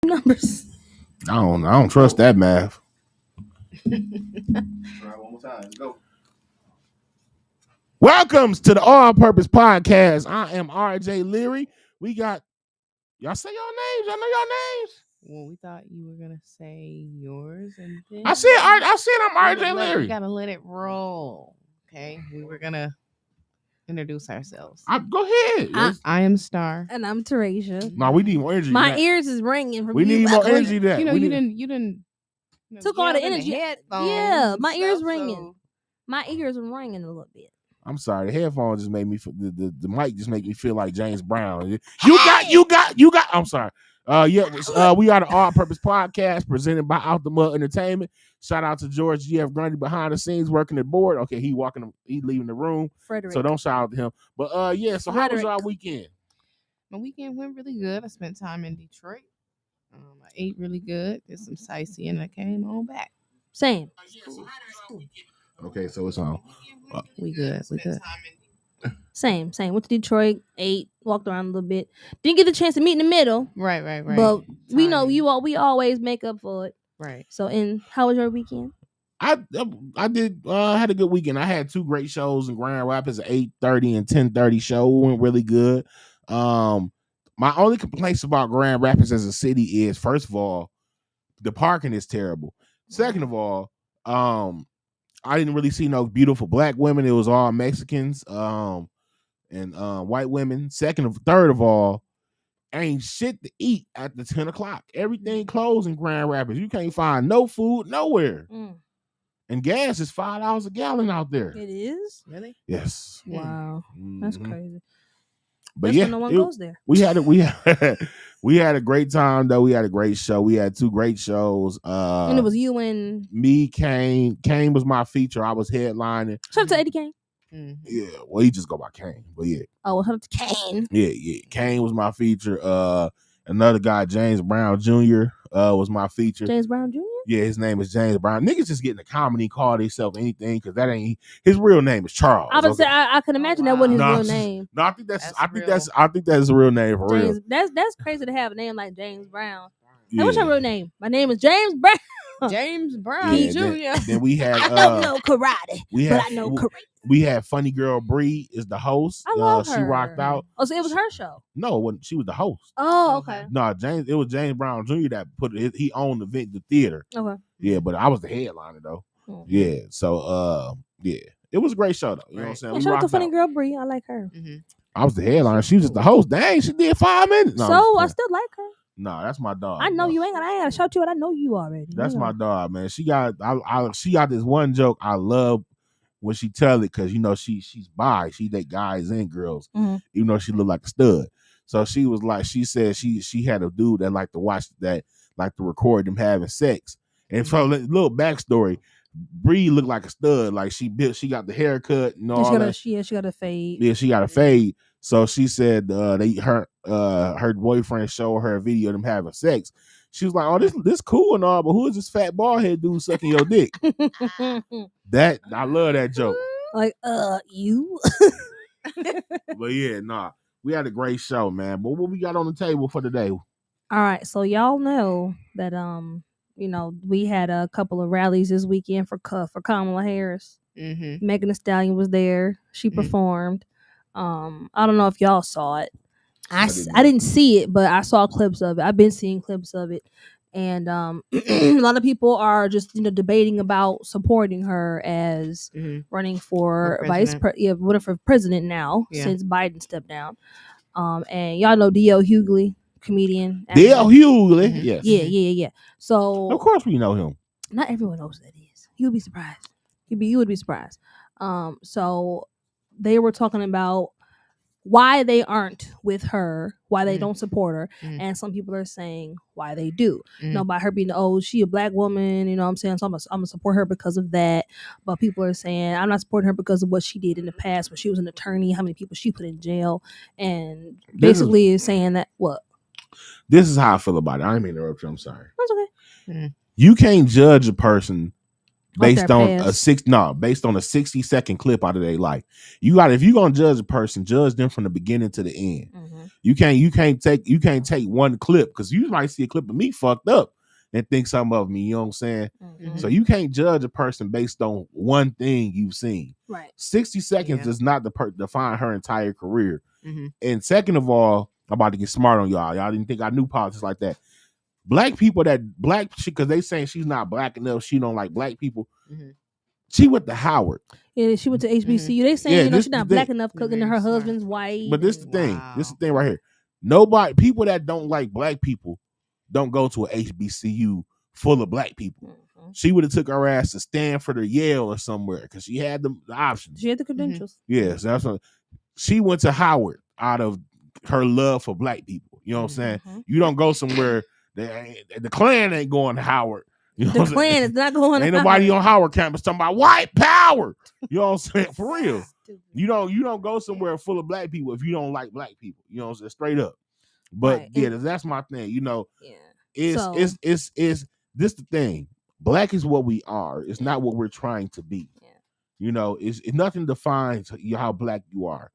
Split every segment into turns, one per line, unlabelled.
numbers.
I don't trust that math.
Try one more time. Let's go.
Welcome to the All Purpose Podcast. I am RJ Leary. We got y'all say your names. Y'all know your names.
Well, we thought you were gonna say yours, and then
I said I'm RJ Leary.
We gotta let it roll. Okay, we were gonna introduce ourselves.
Go ahead.
I am Star,
And I'm Teresia.
No, we need more energy.
My ears is ringing from
we
you.
need more energy. That
you didn't
took all the energy. Yeah, my ears ringing.
So...
My ears are ringing a little bit.
I'm sorry. The headphones just made me the mic just make me feel like James Brown. You got. I'm sorry. We are the All Purpose Podcast presented by OOTMINC Entertainment. Shout out to George G.F. Grundy behind the scenes working the board. Okay, he leaving the room.
Frederick.
So don't shout out to him. But so how was y'all weekend?
My weekend went really good. I spent time in Detroit. I ate really good. Did some sightseeing, and I came on back.
Same.
Okay, so it's on.
We good.
Same. Went to Detroit, ate, walked around a little bit. Didn't get the chance to meet in the middle.
Right.
But we know we always make up for it.
Right.
So, how was your weekend?
I did had a good weekend. I had two great shows in Grand Rapids, an 8:30 and 10:30 show. Went really good. My only complaints about Grand Rapids as a city is, first of all, the parking is terrible. Second of all, I didn't really see no beautiful black women. It was all Mexicans and white women. Third of all, ain't shit to eat after 10 o'clock. Everything closed in Grand Rapids. You can't find no food nowhere. And gas is $5 a gallon out there.
It is?
Really?
Yes.
Wow. That's crazy.
But
that's no one goes there.
We had a great time though. We had a great show. We had two great shows.
And it was you and
me, Kane. Kane was my feature. I was headlining.
Shout out to Eddie Kane.
Mm-hmm.
Yeah, well, he just go by Kane, but yeah.
Oh, shout out to Kane.
Yeah. Kane was my feature. Another guy, James Brown Jr. Was my feature.
James Brown Jr.
Yeah, his name is James Brown. Niggas just getting a comedy, call themselves anything because that ain't his real name is Charles.
I was say I can imagine that wasn't his real name.
No, I think that's a real name for
James,
real.
That's crazy to have a name like James Brown.
Yeah.
Hey, what's your real name? My name is James Brown.
James Brown Jr.
Then we had
I don't know karate, but I know karate.
We had Funny Girl Bree is the host.
I love her.
She rocked out.
Oh, so it was her show?
No, she was the host.
Oh, okay.
No, it was James Brown Jr. that put it. He owned the theater.
Okay.
Yeah, but I was the headliner though. Mm-hmm. Yeah, so it was a great show though. You know what I'm saying?
Yeah, shout out to Funny Girl Bree. I like her.
Mm-hmm.
I was the headliner. She was just the host. Dang, she did 5 minutes. No,
so I still like her.
No, that's my dog.
I know you ain't gotta shout you out. I know you already.
That's my dog, man. She got this one joke I love when she tell it because she's bi. She date guys and girls, even though she look like a stud. So she was like, she said she had a dude that liked to watch that, like to record them having sex. And for a little backstory, Bree looked like a stud. Like she got the haircut and all that.
She got a fade.
Yeah, she got a fade. So she said her boyfriend showed her a video of them having sex. She was like, "Oh, this cool and all, but who is this fat bald head dude sucking your dick?" That I love that joke.
Like, you.
But yeah, we had a great show, man. But what we got on the table for today?
All right, so y'all know that we had a couple of rallies this weekend for Kamala Harris.
Mm-hmm.
Megan Thee Stallion was there. She performed. I don't know if y'all saw it. I didn't see it, but I saw clips of it. I've been seeing clips of it. And a lot of people are just debating about supporting her as running for running for president now since Biden stepped down. And y'all know D.L. Hughley, comedian.
D.L. Hughley, yes.
Yeah. So
of course we know him.
Not everyone knows who that is. You would be surprised. You would be surprised. So they were talking about why they aren't with her, why they don't support her, and some people are saying why they do. By her being she a black woman, what I'm saying? So I'm gonna support her because of that. But people are saying I'm not supporting her because of what she did in the past when she was an attorney, how many people she put in jail, and basically is saying that what?
This is how I feel about it. I didn't mean to interrupt you. I'm sorry.
That's okay.
You can't judge a person based on a 60-second clip out of their life. If you're gonna judge a person, judge them from the beginning to the end.
Mm-hmm.
You can't take one clip, because you might see a clip of me fucked up and think something of me. You know what I'm saying?
Mm-hmm.
So you can't judge a person based on one thing you've seen.
Right.
60 seconds does not define her entire career.
Mm-hmm.
And second of all, I'm about to get smart on y'all. Y'all didn't think I knew politics like that. Because they saying she's not black enough, she don't like black people.
Mm-hmm.
She went to Howard.
Yeah, she went to HBCU.
Mm-hmm.
They saying she's not black
thing.
enough because her husband's white.
But this is the thing. This is the thing right here. People that don't like black people don't go to an HBCU full of black people.
Mm-hmm.
She would have took her ass to Stanford or Yale or somewhere because she had the options.
She had the credentials.
Mm-hmm. Yes, that's what she went to Howard out of her love for black people. You know what I'm saying?
Mm-hmm.
You don't go somewhere. The Klan ain't going to Howard. You know
the Klan is not going.
Ain't nobody on Howard campus talking about white power. You know what I'm saying? For real. You don't go somewhere full of black people if you don't like black people. You know what I'm saying? Straight up. But
right.
yeah, that's my thing. You know,
yeah.
It's this the thing. Black is what we are. It's not what we're trying to be.
Yeah.
You know, it's nothing defines how black you are.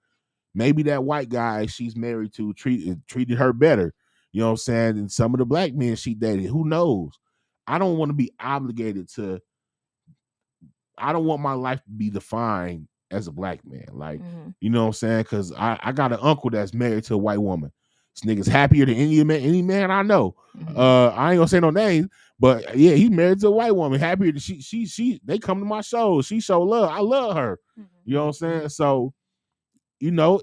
Maybe that white guy she's married to treated her better. You know what I'm saying? And some of the black men she dated, who knows? I don't want to be obligated to. I don't want my life to be defined as a black man. Like, you know what I'm saying? Because I got an uncle that's married to a white woman. This nigga's happier than any man I know.
Mm-hmm.
I ain't gonna say no names, but yeah, he's married to a white woman. Happier than she. They come to my shows. She show love. I love her. You know what I'm saying? So, you know,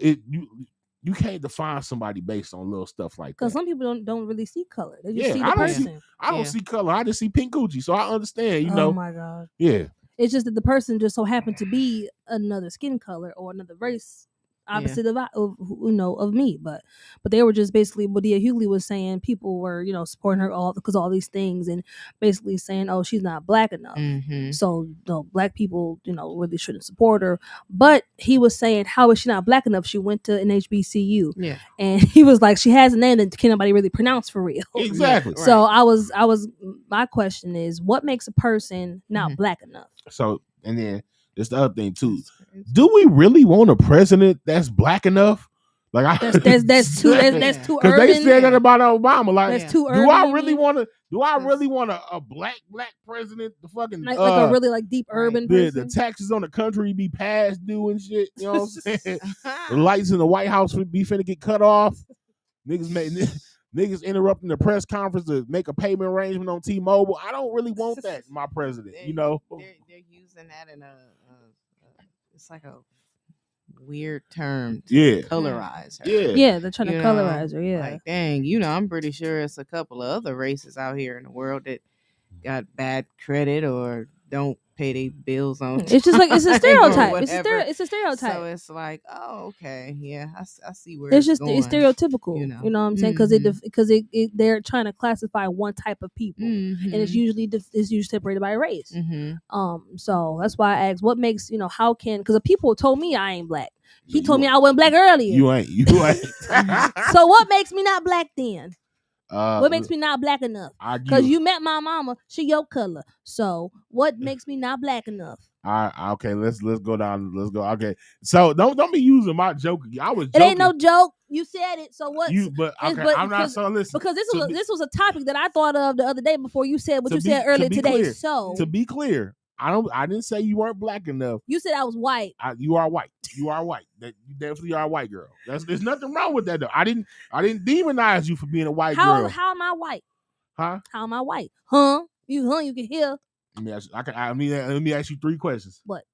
you can't define somebody based on little stuff like that.
Because some people don't really see color. They just see the
I
person.
I don't see color. I just see pink Gucci. So I understand, you know.
Oh my God.
Yeah.
It's just that the person just so happened to be another skin color or another race opposite of me. But they were just basically what Dia Hughley was saying. People were, supporting her all because all these things and basically saying, oh, she's not black enough.
Mm-hmm.
So black people, really shouldn't support her. But he was saying, how is she not black enough? She went to an HBCU.
Yeah.
And he was like, she has a name that can't nobody really pronounce for real.
Exactly.
Yeah, so right. My question is, what makes a person not black enough?
So, and then there's the other thing too. Do we really want a president that's black enough? Like
that's too urban.
Because they said that about Obama. Like,
that's too urban.
Do I really want a black president? The fucking
like a really deep urban person.
The taxes on the country be past due and shit. You know what I'm saying? The lights in the White House would be finna get cut off. Niggas interrupting the press conference to make a payment arrangement on T-Mobile. I don't really want that in my president.
They're using that in it's like a weird term to colorize her.
Yeah, they're trying to colorize her. Yeah,
like dang, I'm pretty sure it's a couple of other races out here in the world that got bad credit or don't pay their bills on.
It's just like it's a stereotype. It's a stereotype.
So it's like, oh, okay, yeah, I see where
it's just
going.
It's stereotypical. You know what I'm saying? Because they're trying to classify one type of people, and it's usually separated by race. So that's why I asked, what makes how can because people told me I ain't black. He told me I wasn't black earlier.
You ain't.
So what makes me not black then? What makes me not black enough? Because you met my mama, she your color. So what makes me not black enough?
Okay, let's go down. Let's go. Okay, so don't be using my joke. I was.
It ain't no joke. You said it. So what?
I'm not. So listen.
Because this was a topic that I thought of the other day before you said what you said earlier today.
Clear,
so
to be clear, I didn't say you weren't black enough.
You said I was white.
You are white. You are white. You definitely are a white girl. There's nothing wrong with that though. I didn't demonize you for being a white girl.
How am I white?
Huh?
How am I white? Huh? You can hear.
Let me ask you 3 questions.
What?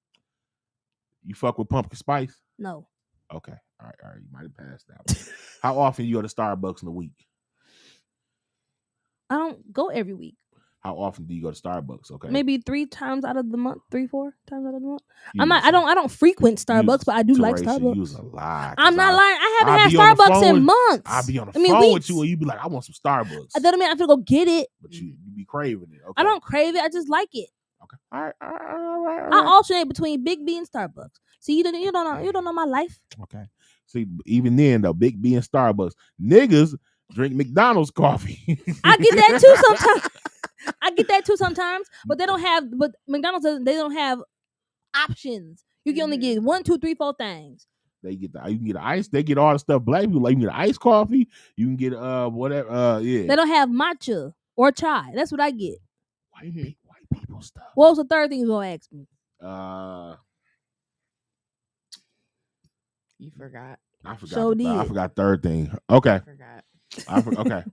You fuck with pumpkin spice?
No.
Okay. All right. You might have passed that. How often you go to Starbucks in a week?
I don't go every week.
How often do you go to Starbucks? Okay.
Maybe 3 times out of the month, 3-4 times out of the month. I don't frequent Starbucks, but I do like Starbucks.
You was a lie.
I'm not lying. I haven't had Starbucks in months.
I'll be on the phone with you and you be like, I want some Starbucks.
That doesn't mean I have to go get it.
But you be craving it. Okay.
I don't crave it. I just like it.
Okay. All right.
I alternate between Big B and Starbucks. See, you don't know my life.
Okay. See, even then though, Big B and Starbucks, niggas drink McDonald's coffee.
I get that too sometimes. I get that too sometimes, but they don't have. But McDonald's doesn't. They don't have options. You can only get 1, 2, 3, 4 things.
They get you can get ice. They get all the stuff black people like. You can get iced coffee. You can get whatever. Yeah.
They don't have matcha or chai. That's what I get.
White people stuff.
What was the third thing you gonna ask me?
You forgot.
I forgot.
So
I
did.
forgot third thing. Okay.
I forgot.
Okay.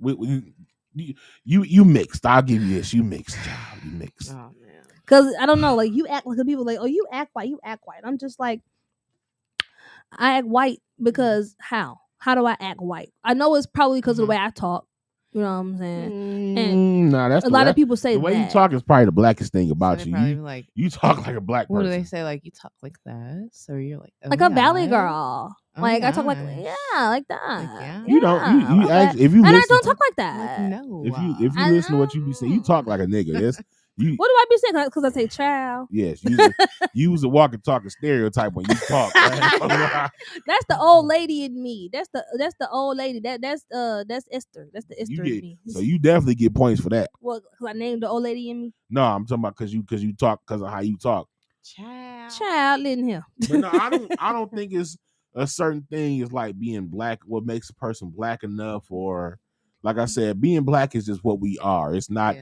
You mixed. I'll give you this. You mixed, child. You mixed.
Oh man.
Cause I don't know, like you act like people like, oh, you act white. You act white. I'm just like, I act white because how? How do I act white? I know it's probably because of the way I talk. You know what I'm saying? And
Nah, that's
a lot of people say
the way
that.
you talk is probably the blackest thing
So
about
they
you.
probably be like,
You talk like a black
what
person.
do they say? Like you talk like that, so you're like, oh,
like a valley
yeah.
girl.
Oh,
Like I talk like
gosh.
like that.
Like, yeah.
You don't. You
like
actually,
that.
if you
and
listen,
I don't talk like
Like
that.
no.
if you listen to what you be saying, you talk like a nigga. That's you.
What do I be saying? Because I say child.
Yes, you use a walking talking stereotype when you talk. Right?
That's the old lady in me. That's the old lady. That's Esther. That's the Esther in me.
So you definitely get points for that.
Well, because I named the old lady in me.
No, I'm talking about because you talk because of how you talk.
Child in here.
But no, I don't think it's a certain thing is like being black. What makes a person black enough, or like I said, being black is just what we are. It's not.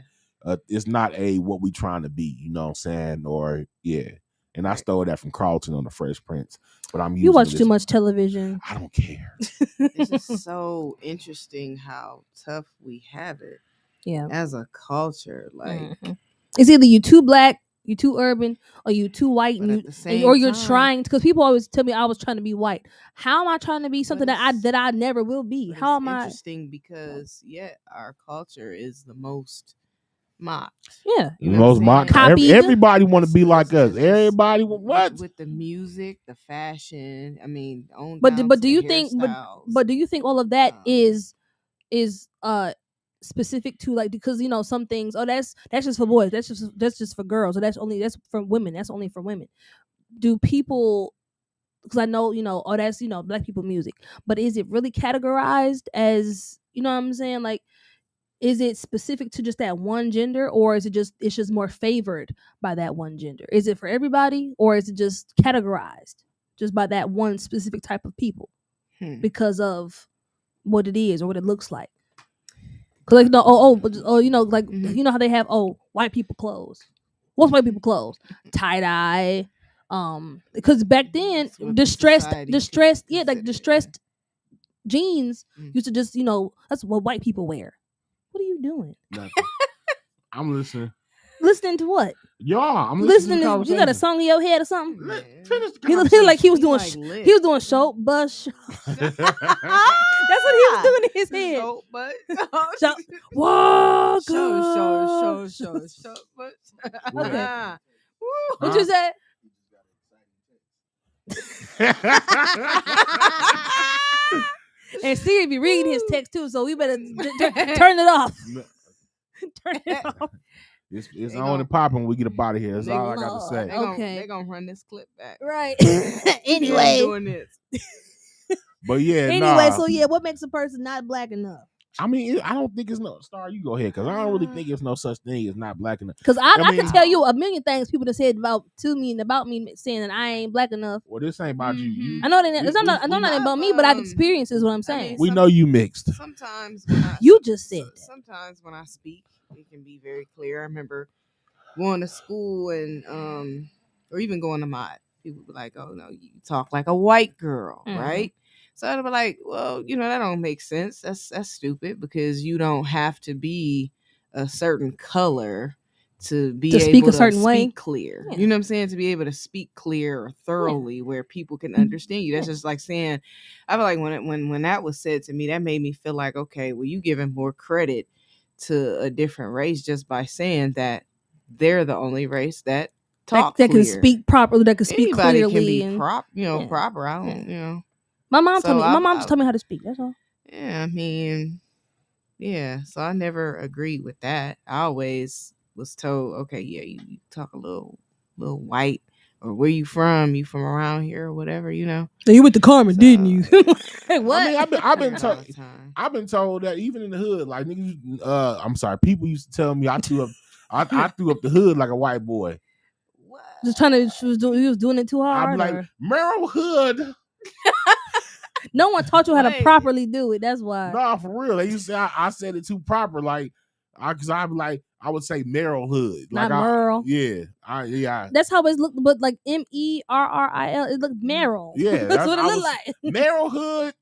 It's not what we trying to be. You know what I'm saying? Or yeah. And I stole that from Carlton on the Fresh Prince. But I'm using
you watch too much television.
I don't care.
It's just so interesting how tough we have it.
Yeah.
As a culture, like
it's either you too black, you too urban, or you too white, or you're trying. Because people always tell me I was trying to be white. How am I trying to be something that I never will be? How am I?
Interesting because our culture is the most mocked.
Yeah,
the most mocked. Everybody want to be like us. Everybody what
with the music, the fashion. I mean,
but do you think? But do you think all of that is specific to like because some things? Oh, that's just for boys. That's just for girls. Or that's for women. That's only for women. Do people? Because I know oh that's black people music. But is it really categorized as what I'm saying like? Is it specific to just that one gender, or is it's just more favored by that one gender? Is it for everybody, or is it just categorized just by that one specific type of people because of what it is or what it looks like? Cause like how they have white people clothes. What's white people clothes? Tie dye. Because back then distressed jeans used to just that's what white people wear. What are you doing?
Nothing. I'm listening.
Listening to what?
Y'all, I'm listening to
you got a song in your head or something?
Finish the
he looked like he was doing show bus. That's what he was doing in his head.
Show bus.
Whoa,
show bus.
Okay. What you say? And Siri be reading his text too, so we better turn it off. Turn it off.
It's on and popping when we get up out of here. That's all I got to say.
They're gonna run this clip back.
Right. Anyway.
Doing this.
But yeah,
anyway, so yeah, what makes a person not black enough?
I mean, I don't think it's no Star. You go ahead, because I don't really think it's no such thing as not black enough.
Because I can tell you a million things people have said about me saying that I ain't black enough.
Well, this ain't about you.
I know that it's not about me, but I've experienced is what I'm saying.
We know you mixed.
Sometimes
you just said that.
Sometimes when I speak, it can be very clear. I remember going to school and or even going to mod. People be like, "Oh no, you talk like a white girl, right?" So I'd be like, well, that don't make sense. That's stupid because you don't have to be a certain color to be able
speak a
to
certain
speak
way.
Clear. Yeah. You know what I'm saying? To be able to speak clear or thoroughly where people can understand you. That's just like saying, I feel like when that was said to me, that made me feel like, okay, well, you giving more credit to a different race just by saying that they're the only race that talk
that
clear.
Can speak properly, that can speak
Anybody
clearly.
Can be proper. I don't,
My mom told me how to speak. That's all.
Yeah, I mean, yeah. So I never agreed with that. I always was told, okay, yeah, you talk a little white, or where you from? You from around here or whatever,
So you went to Carmen, didn't you? What?
I mean, I've been
All
told.
the time.
I've been told that even in the hood, like niggas, I'm sorry, people used to tell me I threw up the hood like a white boy.
What?
Just trying to, he was doing it too
I'd
hard.
be like,
Or
Merrill Hood.
no one taught you how to
Wait.
properly do it. That's why.
Nah, for real. They used to say I said it too proper, like, because I'd be like, I would say Merrill Hood,
Not
like
Merle.
yeah.
That's how it's looked, but like Merril. It looked Merrill.
Yeah,
That's what it looked like.
Merrill Hood.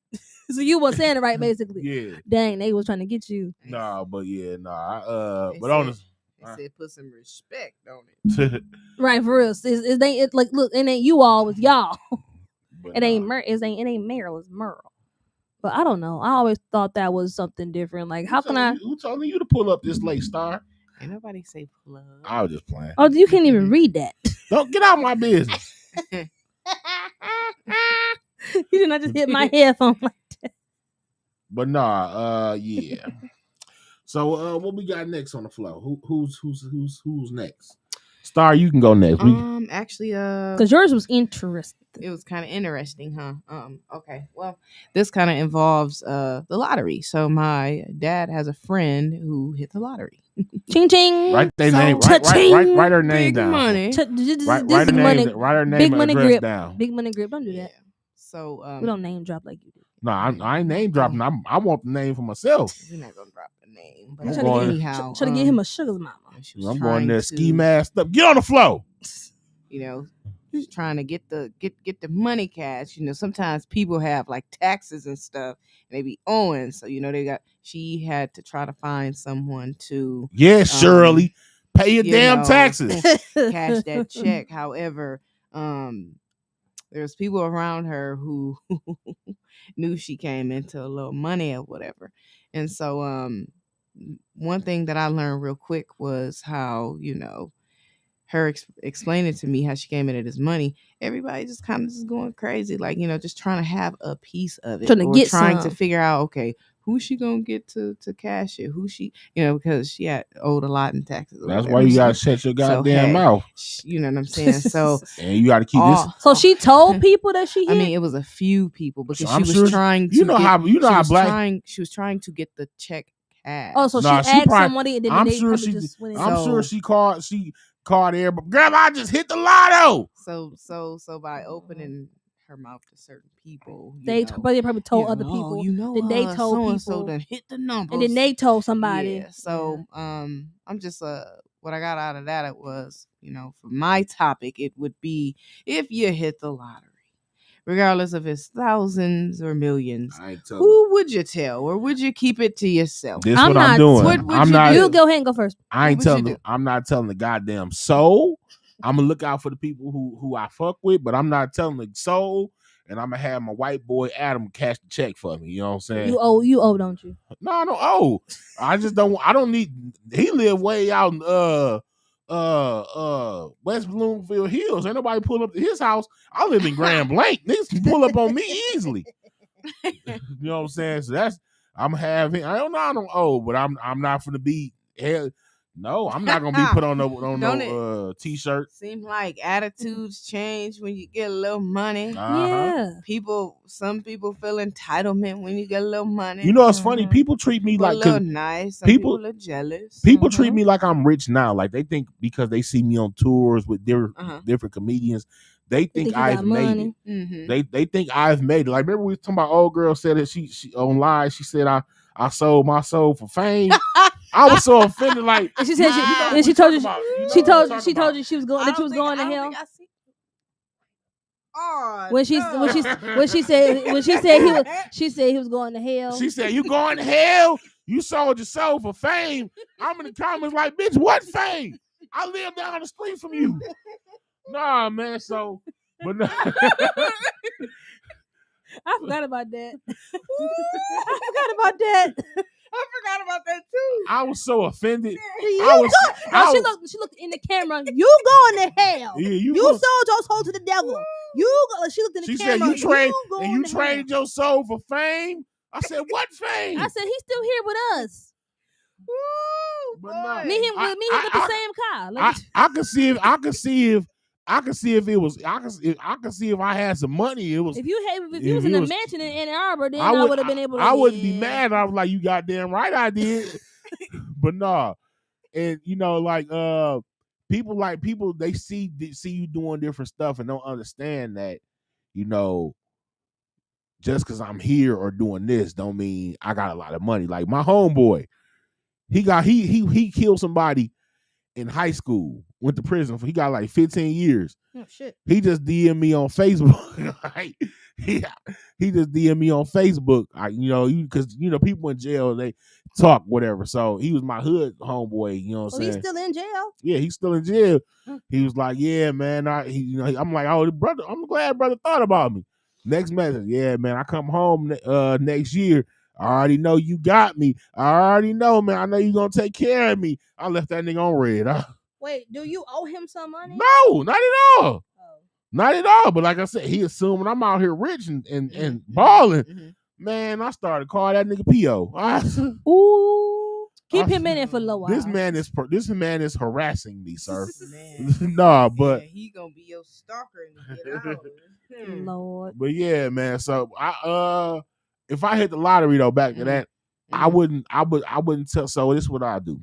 So you were saying it right, basically.
Yeah.
Dang, they was trying to get you.
Nah, but yeah,
They
but
said-
honest.
They said put some respect on it.
Right, for real. It like look, it ain't you all, it's y'all.
But
It ain't Merle, it's Merle. But I don't know. I always thought that was something different. Like, how can I?
Who told you to pull up this late, Star?
Ain't nobody say plug.
I was just playing.
Oh, you can't even read that.
Don't get out of my business.
You did not just hit my headphone like that.
But nah, yeah. So what we got next on the flow? Who's next? Star, you can go next.
Actually,
Because yours was interesting.
it was kind of interesting, huh? Okay. Well, this kind of involves the lottery. So my dad has a friend who hit the lottery.
Ching ching.
Write their
So-
name.
Cha-ching.
Write her name
Big
down.
money.
Write her name. Write her name
big
and
money
address
grip.
down.
Big money grip. Don't do that.
So
We don't name drop like you do.
No, I ain't name dropping. I want the name for myself.
We're not gonna drop the name, but
I'm
Trying to
going-
anyhow,
Try to get him a sugar's mama.
she was
I'm
trying
going there
to,
ski mask up. Get on the flow.
She's trying to get the money cash. Sometimes people have like taxes and stuff, and they be owing. So she had to try to find someone to
Yes, Shirley. Pay your
you
damn
know,
taxes.
cash that check. However, there's people around her who knew she came into a little money or whatever. And so one thing that I learned real quick was how, her explaining to me how she came into this money, everybody just kind of just going crazy, like, just trying to have a piece of it,
Trying to
or
get
trying
some.
to figure out, okay, who she gonna get to cash it, who she, because she had owed a lot in taxes. or
That's
whatever.
why you gotta
So,
shut your goddamn
hey,
mouth.
you know what I'm saying? So
And you gotta keep this.
So she told people that she hit?
I mean, it was a few people because
I'm
she
sure
was trying to.
you know how black.
She was trying to get the check cash.
oh, so
Nah,
she
she
asked
probably-
somebody and then
I'm
they
sure
probably
she-
just went in.
I'm
So-
sure she called everybody. Girl, I just hit the lotto.
So by opening her mouth to certain people,
they probably told other people. Then they told
so
people.
then hit the numbers,
And then they told somebody.
Yeah. So I'm just what I got out of that, it was, for my topic, it would be, if you hit the lottery, regardless if it's thousands or millions,
I ain't telling.
who would you tell, or would you keep it to yourself?
This
I'm
what I'm
not-
doing.
what would
I'm
you
not.
do?
You go ahead and go first.
I ain't
What would you
telling.
do?
I'm not telling the goddamn soul. I'm gonna look out for the people who I fuck with, but I'm not telling the soul. And I'm gonna have my white boy Adam cash the check for me. You know what I'm saying?
You owe, don't you?
No, I don't owe. I just don't. I don't need. He live way out in West Bloomfield Hills. Ain't nobody pull up to his house. I live in Grand Blanc. Niggas can pull up on me easily. You know what I'm saying? So that's I'm having. I don't owe, but I'm not finna be hell. No, I'm not gonna be put on no t-shirt.
Seem like attitudes change when you get a little money.
Yeah.
Some people feel entitlement when you get a little money.
You know, it's funny. People treat me
People
like
a little nice. Some
people-
people are jealous.
people treat me like I'm rich now. Like they think because they see me on tours with different comedians, they think
think you
I've
got
made
money.
it.
Mm-hmm.
They think I've made it. Like remember we was talking about old girl said that she online. She said I sold my soul for fame. I was so offended. Like
And she said
you know what
and
we
she told you
talking about. You know
she
what we
told
talking
told
about.
you she was going that you was going to hell.
When
She said he was going to hell.
She said, "You going to hell? You sold your soul for fame." I'm in the comments like, "Bitch, what fame? I live down the street from you." Nah, man. So, but no.
I forgot about that. I forgot about that.
I forgot about that too.
I was so offended.
She looked in the camera. You going to hell?
Yeah,
You
go-
sold your soul to the devil. She looked in the
She said,
camera.
you traded your soul for fame. I said, "What fame?"
I said he's still here with us.
Woo,
But no.
Me and him got the same car.
I can see I could see if it was. I could see if I had some money. It was.
If you was in a mansion in Ann Arbor, then I would have been able to.
I wouldn't be mad. I was like, you goddamn right, I did. But nah, and like people they see you doing different stuff and don't understand that just because I'm here or doing this don't mean I got a lot of money. Like my homeboy, he killed somebody in high school, went to prison he got like 15 years.
Oh shit.
He just DM'd me on Facebook. Like, he just DM'd me on Facebook. Because people in jail, they talk whatever. So he was my hood homeboy. You know what I'm saying?
He's still in jail.
Yeah, he's still in jail. He was like, yeah, man. I'm like, oh, brother, I'm glad brother thought about me. Next message, yeah, man. I come home next year. I already know you got me. I already know, man. I know you gonna take care of me. I left that nigga on red.
Wait, do you owe him some money?
No, not at all. Not at all. But like I said, he assuming I'm out here rich and balling.
Mm-hmm.
Man, I started calling that nigga P.O.
Ooh. Keep him in it for a little while.
This man is harassing me, sir.
Man.
Nah, but
he gonna be your stalker and get out.
Lord.
But yeah, man. So if I hit the lottery though, back to that, I wouldn't tell. So this is what I do.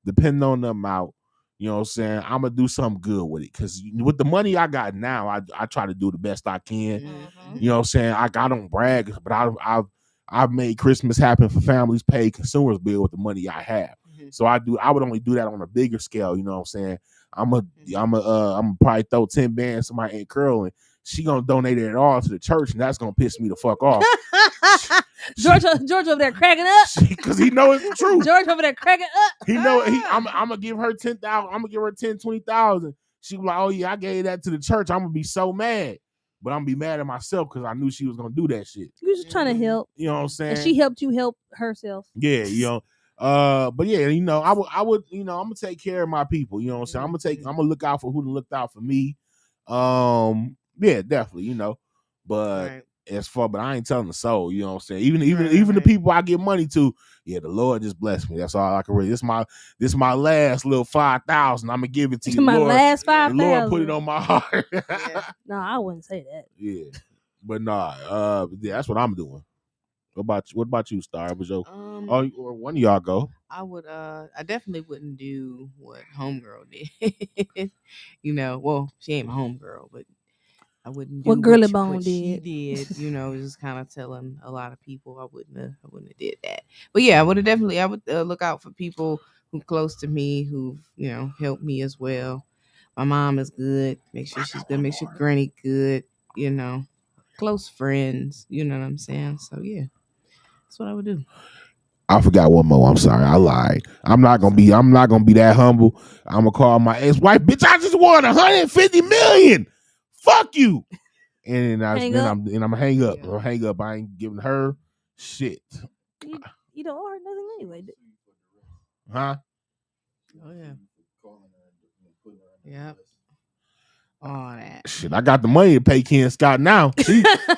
Depending on the amount, you know what I'm saying, I'm gonna do something good with it. Cause with the money I got now, I try to do the best I can.
Mm-hmm.
You know what I'm saying? I don't brag, but I've made Christmas happen for families, paid consumers bill with the money I have.
Mm-hmm.
So I would only do that on a bigger scale, you know what I'm saying? I'm probably throw 10 bands to my Aunt Curl and she gonna donate it all to the church, and that's gonna piss me the fuck off.
George over there cracking up
because he know it's the truth.
George over there cracking up.
He know I'm gonna give her 10,000. I'm gonna give her 10, 20,000. She was like, "Oh yeah, I gave that to the church." I'm gonna be so mad, but I'm gonna be mad at myself because I knew she was gonna do that shit.
You was just trying to help.
You know what I'm saying?
And she helped you help herself.
Yeah, but yeah, I would, I'm gonna take care of my people. You know what I'm saying? I'm gonna look out for who looked out for me. Yeah, definitely, but.
Right.
But I ain't telling the soul, you know what I'm saying? Even the people I give money to, yeah, the Lord just blessed me. That's all I can really. This my last little 5,000. I'm gonna give it to you.
My
Lord,
last 5,000.
the Lord put it on my heart.
Yeah.
No, I wouldn't say that.
Yeah, but nah, yeah, that's what I'm doing. What about you, Star? Was your or one of y'all go?
I would I definitely wouldn't do what homegirl did. Well, she ain't my homegirl, but I wouldn't do
what Girly
she
Bone did.
did. Just kind of telling a lot of people I wouldn't have did that. But yeah, I would look out for people who close to me who helped me as well. My mom is good. Make sure she's good. Make sure Granny good. Close friends. You know what I'm saying? So yeah, that's what I would do.
I forgot one more. I'm sorry. I lied. I'm not gonna be that humble. I'm gonna call my ex-wife, bitch. I just won 150 million. Fuck you. And I'm gonna hang up.
Yeah.
Hang up. I ain't giving her shit.
You don't owe her nothing anyway.
Huh?
Oh yeah. Yep. All that
shit. I got the money to pay Ken Scott now.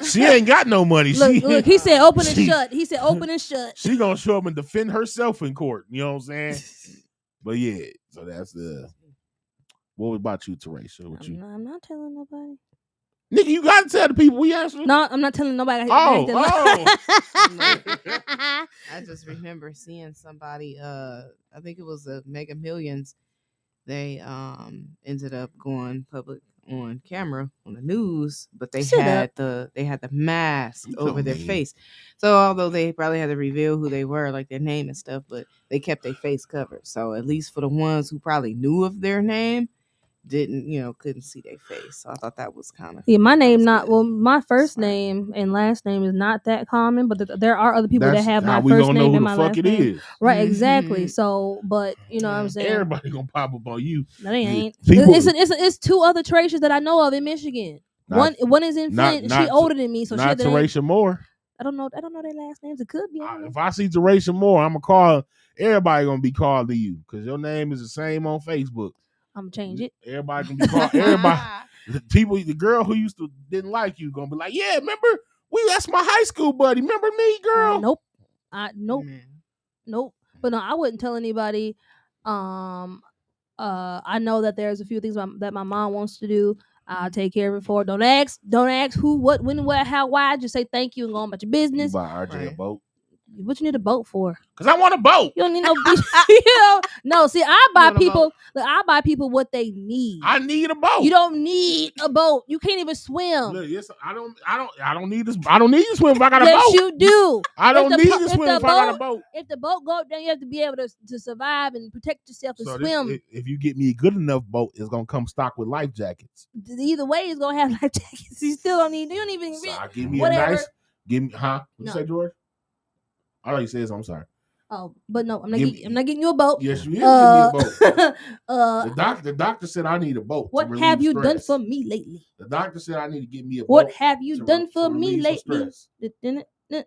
She ain't got no money.
Look, he said open and shut. He said open and shut.
She gonna show up and defend herself in court. You know what I'm saying? But yeah, so that's what about you, Teresa?
I'm not telling nobody.
Nigga, you gotta tell the people we answering.
No, I'm not telling nobody.
Oh.
I just remember seeing somebody. I think it was the Mega Millions. They ended up going public on camera on the news, but they had the mask over their face. So although they probably had to reveal who they were, like their name and stuff, but they kept their face covered. So at least for the ones who probably knew of their name, couldn't see their face. So I thought that was kind of
my name my first name and last name is not that common, but there are other people that have my first name and my last name. Is. Right, exactly. So, but you know what I'm saying?
Everybody gonna pop up on you.
No, they ain't. It's two other Tereshas that I know of in Michigan. One is in Flint. She older than me, so
not Teresha Moore.
I don't know their last names. It could be.
If I see Teresha Moore, I'm gonna call. Everybody gonna be calling you because your name is the same on Facebook.
I'm gonna change it.
Everybody can be called. Everybody, the girl who didn't like you, gonna be like, yeah, remember that's my high school buddy. Remember me, girl?
Nope. Nope. But no, I wouldn't tell anybody. I know that there's a few things that my mom wants to do. I'll take care of it for her. Don't ask who, what, when, where, how, why. Just say thank you and go on about your
You
business.
buy RJ a
Right.
boat.
What you need a boat for?
Cause I want a boat.
You don't need no no, see, I buy
want a
people
boat?
look, I buy people what they need.
I need a boat.
You don't need a boat. You can't even swim.
Look, yes, I don't need this. I don't need to swim if I got a
Yes,
boat.
you do.
I don't
the
need
po-
to
if
swim
the
if I got a boat.
If the boat go up, then you have to be able to survive and protect yourself and
So
swim.
if you get me a good enough boat, it's gonna come stocked with life jackets.
Either way, it's gonna have life jackets. You still don't need. You don't even.
So I give me
whatever.
a nice. Give me, huh? What
No.
you say, George? I thought you said something. I'm sorry.
Oh, but no, I'm not.
Give
I'm not getting you a boat.
Yes, you is. Give me a boat.
The
The doctor said I need a boat.
What
to relieve
have you
stress.
done for me lately?
The doctor said I need to get me a boat.
What have you
to
done for
to
me
relieve some
lately?
stress.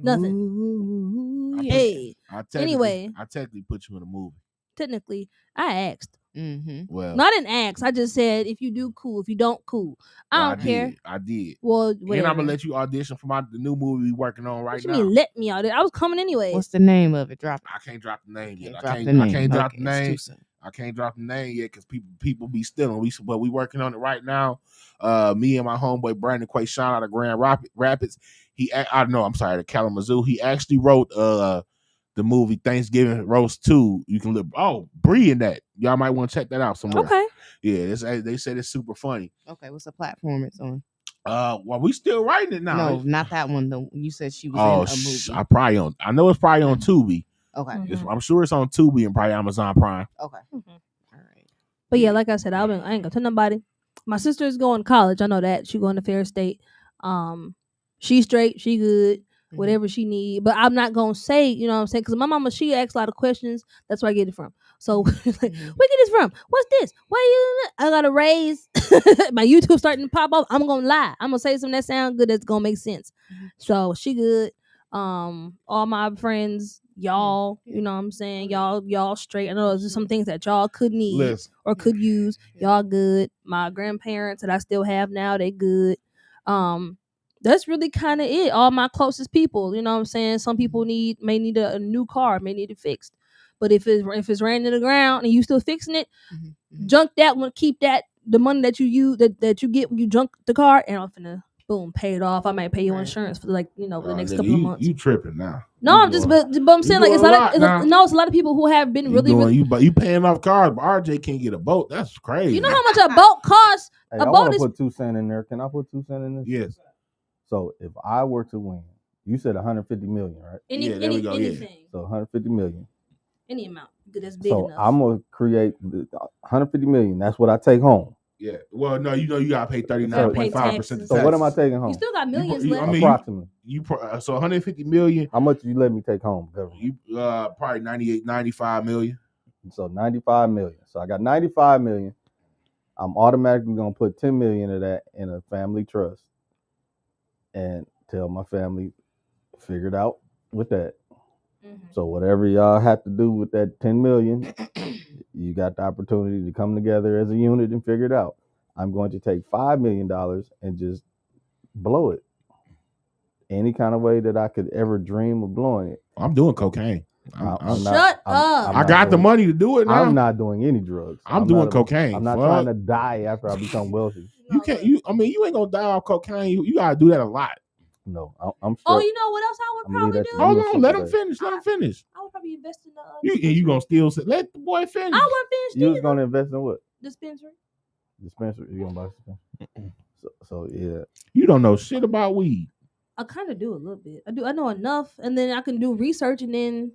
Nothing.
Ooh, yeah.
Hey,
I
anyway.
technically put you in a movie.
technically, I asked.
Mm-hmm.
Well,
No, I didn't ask. I just said if you do, cool. If you don't, cool. I don't care.
I did.
Well,
And
whatever.
I'm gonna let you audition for the new movie we working on right
What you
now.
mean let me out there? I was coming anyway.
What's the name of it? Drop it.
I can't drop the name yet.
Can't
I
drop
can't
the name.
drop the
Okay, it's
name.
too soon.
I can't drop the name yet because people be stealing. But we working on it right now. Me and my homeboy Brandon Quayshawn out of Grand Rapids. The Kalamazoo. He actually wrote the movie Thanksgiving Roast 2. You can look. Oh, Bree in that. Y'all might want to check that out somewhere.
Okay.
Yeah, they said it's super funny.
Okay, what's the platform it's on?
Well, we still writing it now.
No, not that one. Though you said she was in a movie.
I know it's probably on Tubi.
Okay.
Mhm.
I'm sure it's on Tubi and probably Amazon Prime.
Okay.
Mhm.
All right.
But yeah, like I said, I ain't gonna tell nobody. My sister is going to college. I know that. She going to Fair State. She's straight. She good. Whatever she need. But I'm not gonna say, you know what I'm saying? Because my mama, she asks a lot of questions. That's where I get it from. So like, where get this from? What's this? Where you? I gotta raise my YouTube starting to pop up. I'm gonna lie. I'm gonna say something that sounds good. That's gonna make sense. So she good. All my friends, y'all, you know what I'm saying? Y'all straight. I know there's some things that y'all could need or could use. Y'all good. My grandparents that I still have now, they good. That's really kind of it. All my closest people, you know what I'm saying? Some people may need a new car, may need it fixed. But if it's ran to the ground and you still fixing it, junk that one, keep that the money that you use that you get when you junk the car, and I'm finna boom, pay it off. I might pay your insurance for the next couple of months.
You tripping now?
No, I'm just, but I'm saying like it's a lot of people who have been
you paying off cars, but RJ can't get a boat. That's crazy.
You know how much a boat costs?
Hey, I want to put 2 cents in there. Can I put 2 cents in this?
Yes.
So if I were to win, you said 150 million, right?
Anything.
So 150 million.
Any amount. That's big enough.
I'm gonna create 150 million. That's what I take home.
Yeah. Well, no, you gotta pay 39.5%.
So what am I taking home?
You still got millions left.
Approximately.
So 150 million.
How much you let me take home, government?
You probably 95 million.
So 95 million. So I got 95 million. I'm automatically gonna put 10 million of that in a family trust and tell my family figure it out with that. So whatever y'all have to do with that 10 million, you got the opportunity to come together as a unit and figure it out. I'm going to take $5 million and just blow it any kind of way that I could ever dream of blowing it.
I'm doing cocaine.
Shut up.
I got the money to do it now.
I'm not doing any drugs.
I'm doing cocaine.
I'm not trying to die after I become wealthy.
You can't. You ain't gonna die off cocaine. You gotta do that a lot.
No, I'm sure.
Oh, you know what else I would probably do?
Hold on, let him finish. Let him finish.
I would probably invest in the.
You gonna still say, let the boy finish.
I would finish.
You was gonna invest in what?
Dispensary.
You gonna buy something? So yeah.
You don't know shit about weed.
I kind of do a little bit. I know enough, and then I can do research, and then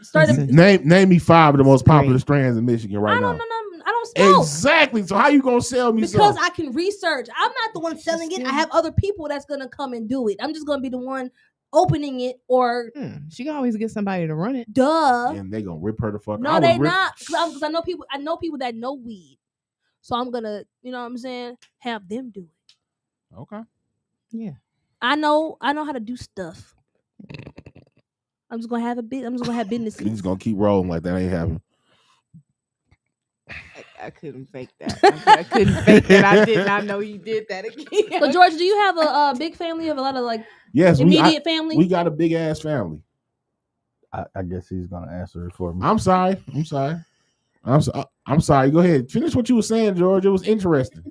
start.
Name me 5 of the most popular strands in Michigan right now.
I don't smoke.
Exactly. So how you gonna sell me?
Because I can research. I'm not the one selling it. I have other people that's gonna come and do it. I'm just gonna be the one opening it, or
she can always get somebody to run it.
Duh.
And they gonna rip her the fuck.
No, they not. Because I know people. I know people that know weed. So I'm gonna, you know what I'm saying, have them do it.
Okay.
Yeah.
I know how to do stuff. I'm just gonna have businesses.
He's gonna keep rolling like that ain't happening.
I couldn't fake that. I couldn't fake that. I did not know you did that again.
So George, do you have a big family? You have a lot of immediate family?
We got a big ass family.
I guess he's gonna answer it for me.
I'm sorry. I'm sorry. Go ahead. Finish what you were saying, George. It was interesting.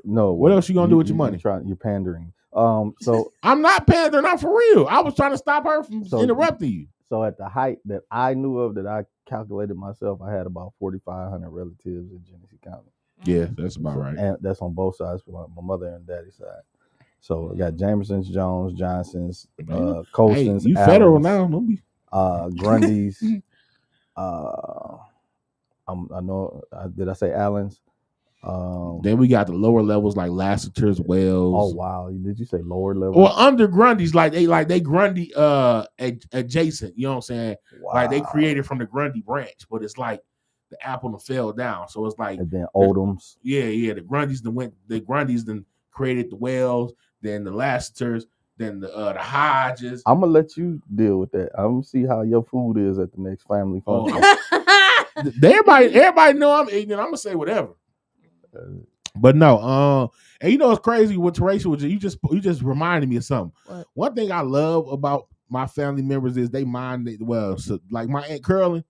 No.
What else you gonna do with your money?
You're pandering. So
I'm not pandering. I'm for real. I was trying to stop her from interrupting you.
So at the height that I knew of, that I calculated myself, I had about 4,500 relatives in Genesee County.
Yeah, that's about right.
And that's on both sides, my mother and daddy's side. So I got Jamersons, Jones, Johnsons, Colstons,
hey, you
Allens,
federal now, don't be.
Grundys. I know. Did I say Allens?
Then we got the lower levels like Lassiter's, Wells.
Oh wow! Did you say lower level?
Well, under Grundy's, like they Grundy adjacent. You know what I'm saying?
Wow.
Like they created from the Grundy branch, but it's like the apple fell down. So it's like
and then OOTMINC.
Yeah. The Grundys then created the Wells, then the Lassiters, then the Hodges.
I'm gonna let you deal with that. I'm gonna see how your food is at the next family function.
Everybody know I'm ignorant. I'm gonna say whatever. But no, and you know what's crazy with Teresa? You just reminded me of something.
What?
One thing I love about my family members is they mind it well. So like my Aunt Curlin,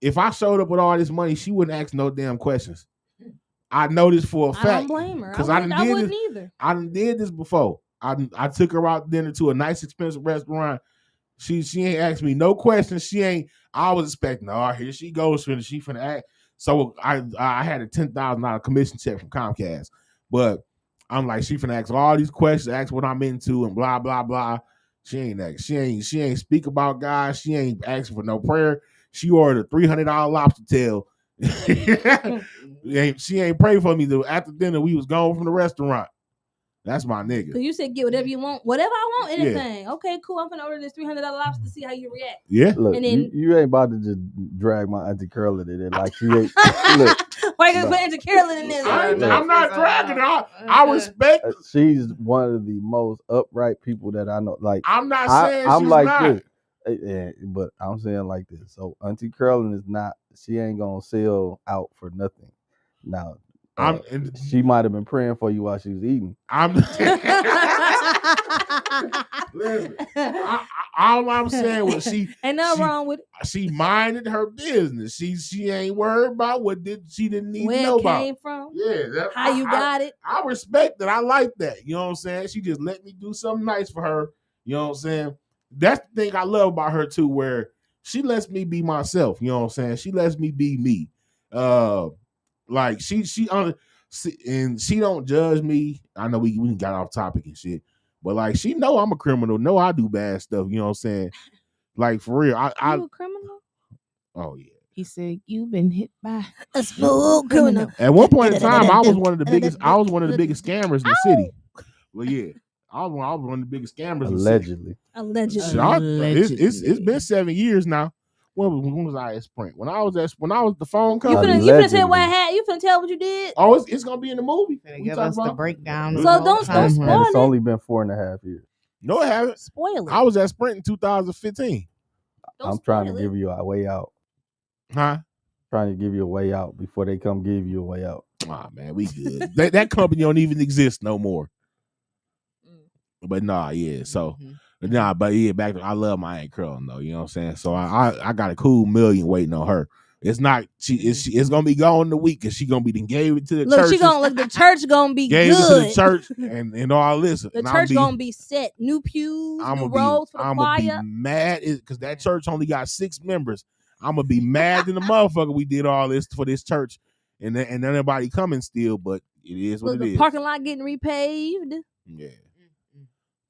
if I showed up with all this money, she wouldn't ask no damn questions. I know this for a fact.
I don't blame her.
Because
I wouldn't either.
I done did this before. I took her out to dinner to a nice expensive restaurant. She ain't asked me no questions. I was expecting, here she goes, she finna act. So I had a $10,000 commission check from Comcast, but I'm like, she finna ask all these questions, ask what I'm into, and blah blah blah. She ain't speak about God. She ain't asking for no prayer. She ordered a $300 lobster tail. She ain't prayed for me. After dinner, we was gone from the restaurant. That's my nigga.
Cause you said get whatever you want, whatever I want, anything. Yeah. Okay, cool. I'm gonna order this $300 lobster to see how you react.
Yeah.
Look, and then, you ain't about to just drag my Auntie Curlin in there like she ain't. Look,
why you gonna put Auntie Curlin in there?
I'm not dragging her. I respect.
She's one of the most upright people that I know. Like
I'm not saying I'm she's
like
not.
This, but I'm saying like this. So Auntie Curlin is not. She ain't gonna sell out for nothing. Now. She might have been praying for you while she was eating.
Listen, all I'm saying was
ain't nothing wrong with it.
She minded her business. She ain't worried about she didn't need
where
to know
it came
about.
from.
Yeah,
how you got it.
I respect that. I like that. You know what I'm saying? She just let me do something nice for her. You know what I'm saying? That's the thing I love about her too, where she lets me be myself. You know what I'm saying? She lets me be me. Like she and she don't judge me. I know we got off topic and shit, but like she know I'm a criminal. Know I do bad stuff. You know what I'm saying? Like for real.
You a criminal?
Oh yeah.
He said you've been hit by
a smooth criminal.
At one point in time, I was one of the biggest. I was one of the biggest scammers in the city. Well, yeah, I was one of the biggest scammers.
Allegedly.
It's been 7 years now. When was I at Sprint? When I was the phone company.
You finna tell what I had? You finna tell what you did?
Oh, it's gonna be in the movie.
Give us the breakdown.
So don't spoil it.
It's only been 4.5 years.
No, it haven't.
Spoil it.
I was at Sprint in 2015.
I'm trying to give you a way out.
Huh?
Trying to give you a way out before they come give you a way out.
Man, we good. that company don't even exist no more. But yeah. So. But yeah, back to I love my Aunt Curl though, you know what I'm saying? So I got a cool million waiting on her. It's not it's gonna be gone in the week because she gonna be gave it to the church.
The church gonna be
gave
good.
It to the church and all this.
The church gonna be set. New pews, new roads for the choir. I'm gonna be mad because
that church only got 6 members. I'm gonna be mad in the motherfucker we did all this for this church and nobody coming still, but it is what it is.
The parking lot getting repaved.
Yeah.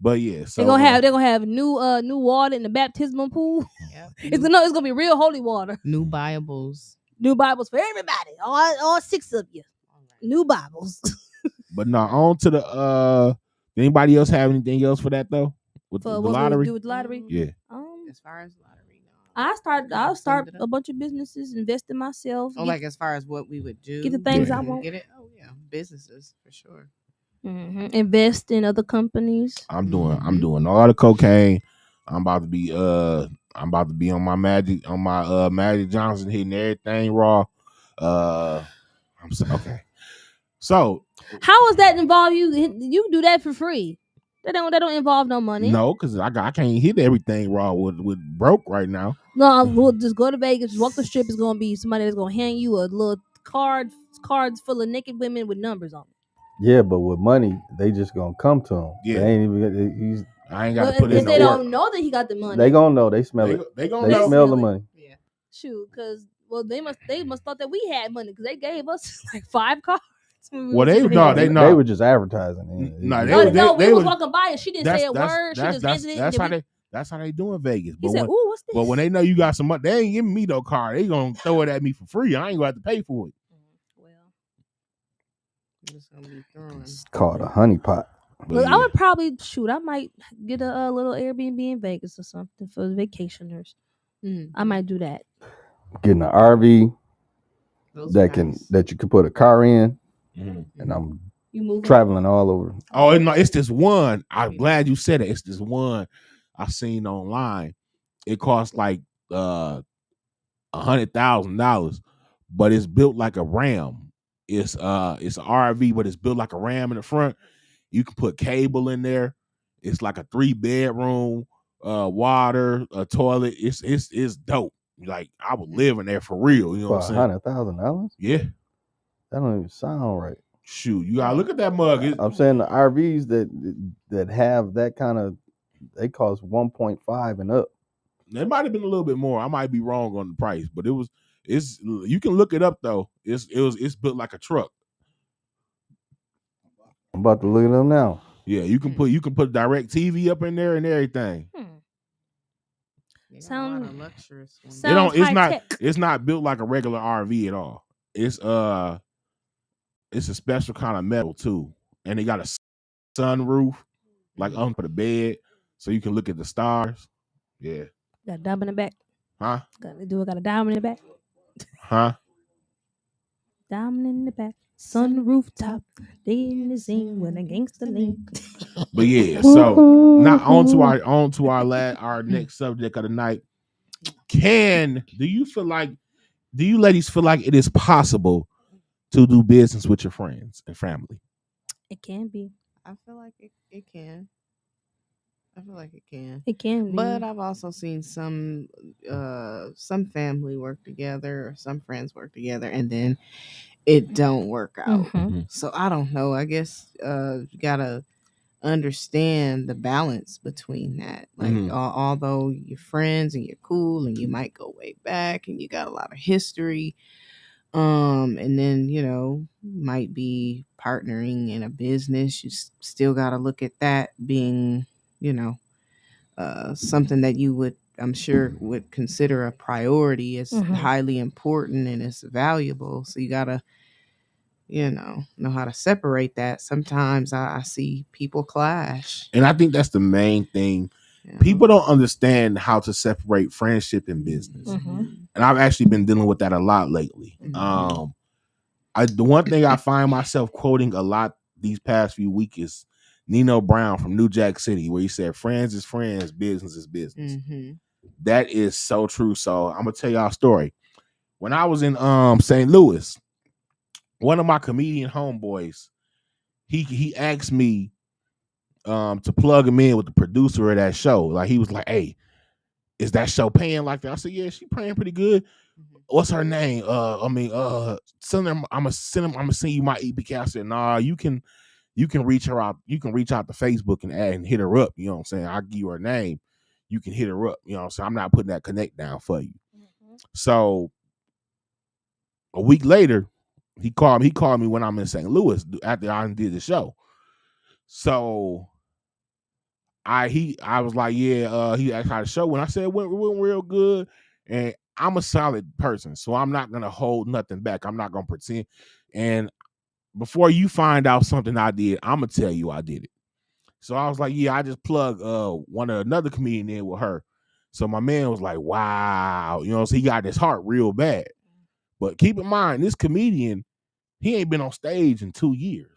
But yeah, so
they're gonna have new water in the baptismal pool. Yep. It's gonna be real holy water.
New Bibles
for everybody. All 6 of you. New Bibles.
But no, on to the anybody else have anything else for that though? With the lottery?
Do with the lottery?
Yeah.
As far as lottery,
I'll start a bunch of businesses, invest in myself.
Like as far as what we would do,
get the things I want.
Get it? Oh yeah, businesses for sure.
Mm-hmm. Invest in other companies.
I'm doing all the cocaine. I'm about to be on my Magic Johnson hitting everything raw. Okay. So
how does that involve you? You do that for free. That don't involve no money.
No, because I can't hit everything raw with broke right now.
No, we'll just go to Vegas, walk the strip. It's gonna be somebody that's gonna hand you a little cards full of naked women with numbers on them.
Yeah, but with money, they just gonna come to him.
Yeah.
They ain't even.
I ain't got to
Well,
put
if
in
they
no work.
don't know that he got the money,
They gonna know. They smell
They-
it.
they gonna
They
know.
smell
Smell
the
it.
money.
Yeah.
shoot, because they must thought that we had money because they gave us like 5 cards. when we
Well,
was
they
in
no,
there.
they know.
They were just advertising.
No,
No, we was
was-
walking by and she didn't say a word. She just ended it.
That's
and
how
then
that's how they do in Vegas.
he
But
said,
when,
"Ooh, what's this?"
but when they know you got some money, they ain't giving me no card. They gonna throw it at me for free. I ain't gonna have to pay for it.
Well,
It's gonna be thrown.
It's called a honeypot.
well,
But
I would probably shoot. I might get a little Airbnb in Vegas or something for vacationers. I might do that.
Getting an RV
Those are nice.
that you can put a car in,
Mhm.
and I'm
You move
traveling all over.
Oh, no, it's this one. I'm glad you said it. It's this one I seen online. It costs like $100,000, but it's built like a Ram. It's an RV, but it's built like a Ram in the front. You can put cable in there. It's like a 3-bedroom, water, a toilet. It's dope. Like I would live in there for real. You know
For
what I'm saying?
$100,000.
Yeah.
That don't even sound right.
Shoot, you gotta look at that mug.
I'm saying the RVs that have that kind of, they cost 1.5 and up.
It might have been a little bit more. I might be wrong on the price, but it's you can look it up though. It's built like a truck.
I'm about to look at them now.
Yeah, you can put direct TV up in there and everything.
They got a lot
Sound-
of luxurious ones.
sound-
It's not built like a regular RV at all. It's a special kind of metal too. And they got a sunroof like under the bed so you can look at the stars. Yeah.
Got a diamond in the back.
Huh?
Got a diamond in the back.
Huh?
Diamond in the back. Sun rooftop. They in the scene with a gangster link.
But yeah, so now on to our next subject of the night. Do you ladies feel like it is possible to do business with your friends and family?
It can be.
I feel like it can. I feel like it can.
It can be.
But I've also seen some family work together or some friends work together and then it don't work out.
Mhm.
So I don't know. I guess you gotta understand the balance between that. Like although you're friends and you're cool and you might go way back and you got a lot of history, and then might be partnering in a business, you still got to look at that being something that you would, I'm sure, would consider a priority. It's highly important and it's valuable, so you got to know how to separate that. Sometimes I see people clash,
and I think that's the main thing. People don't understand how to separate friendship and business. And I've actually been dealing with that a lot lately. The one thing I find myself quoting a lot these past few weeks is Nino Brown from New Jack City, where he said, friends is friends, business is business. That is so true. So I'm gonna tell y'all a story. When I was in St. Louis, one of my comedian homeboys, he asked me to plug him in with the producer of that show. Like he was like, "Hey, is that show paying like that?" I said, "Yeah, she paying pretty good." What's her name? Send them. I'm gonna send you my EPK. I said, "Nah, you can reach her out. You can reach out to Facebook and hit her up. You know what I'm saying? I'll give you her name. You can hit her up. You know what I'm saying? I'm not putting that connect down for you." So a week later, he called me when I'm in St. Louis after I did the show. So I was like, yeah, he asked how the show went. I said it went real good. And I'm a solid person, so I'm not gonna hold nothing back. I'm not gonna pretend. And before you find out something I did, I'm gonna tell you I did it. So I was like, yeah, I just plugged another comedian in with her. So my man was like, wow, so he got his heart real bad. But keep in mind, this comedian, he ain't been on stage in 2 years.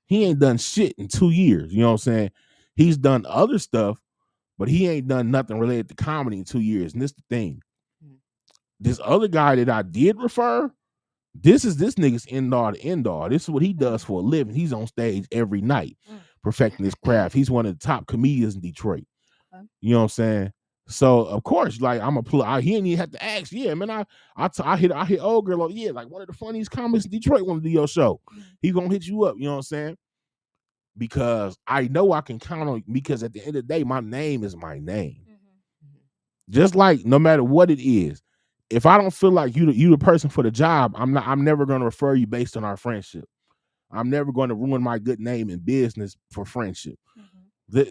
He ain't done shit in 2 years. You know what I'm saying? He's done other stuff, but he ain't done nothing related to comedy in 2 years. And this is the thing. This other guy that I did refer, this nigga's end all to end all. This is what he does for a living. He's on stage every night, perfecting his craft. He's one of the top comedians in Detroit. You know what I'm saying? So of course, like I'm a he didn't even have to ask. Yeah, man, I hit old girl. Yeah, like one of the funniest comics in Detroit want to do your show. He gonna hit you up. You know what I'm saying? Because I know I can count on. Because at the end of the day, my name is my name. Just like no matter what it is, if I don't feel like you the person for the job, I'm never gonna refer you based on our friendship. I'm never going to ruin my good name in business for friendship.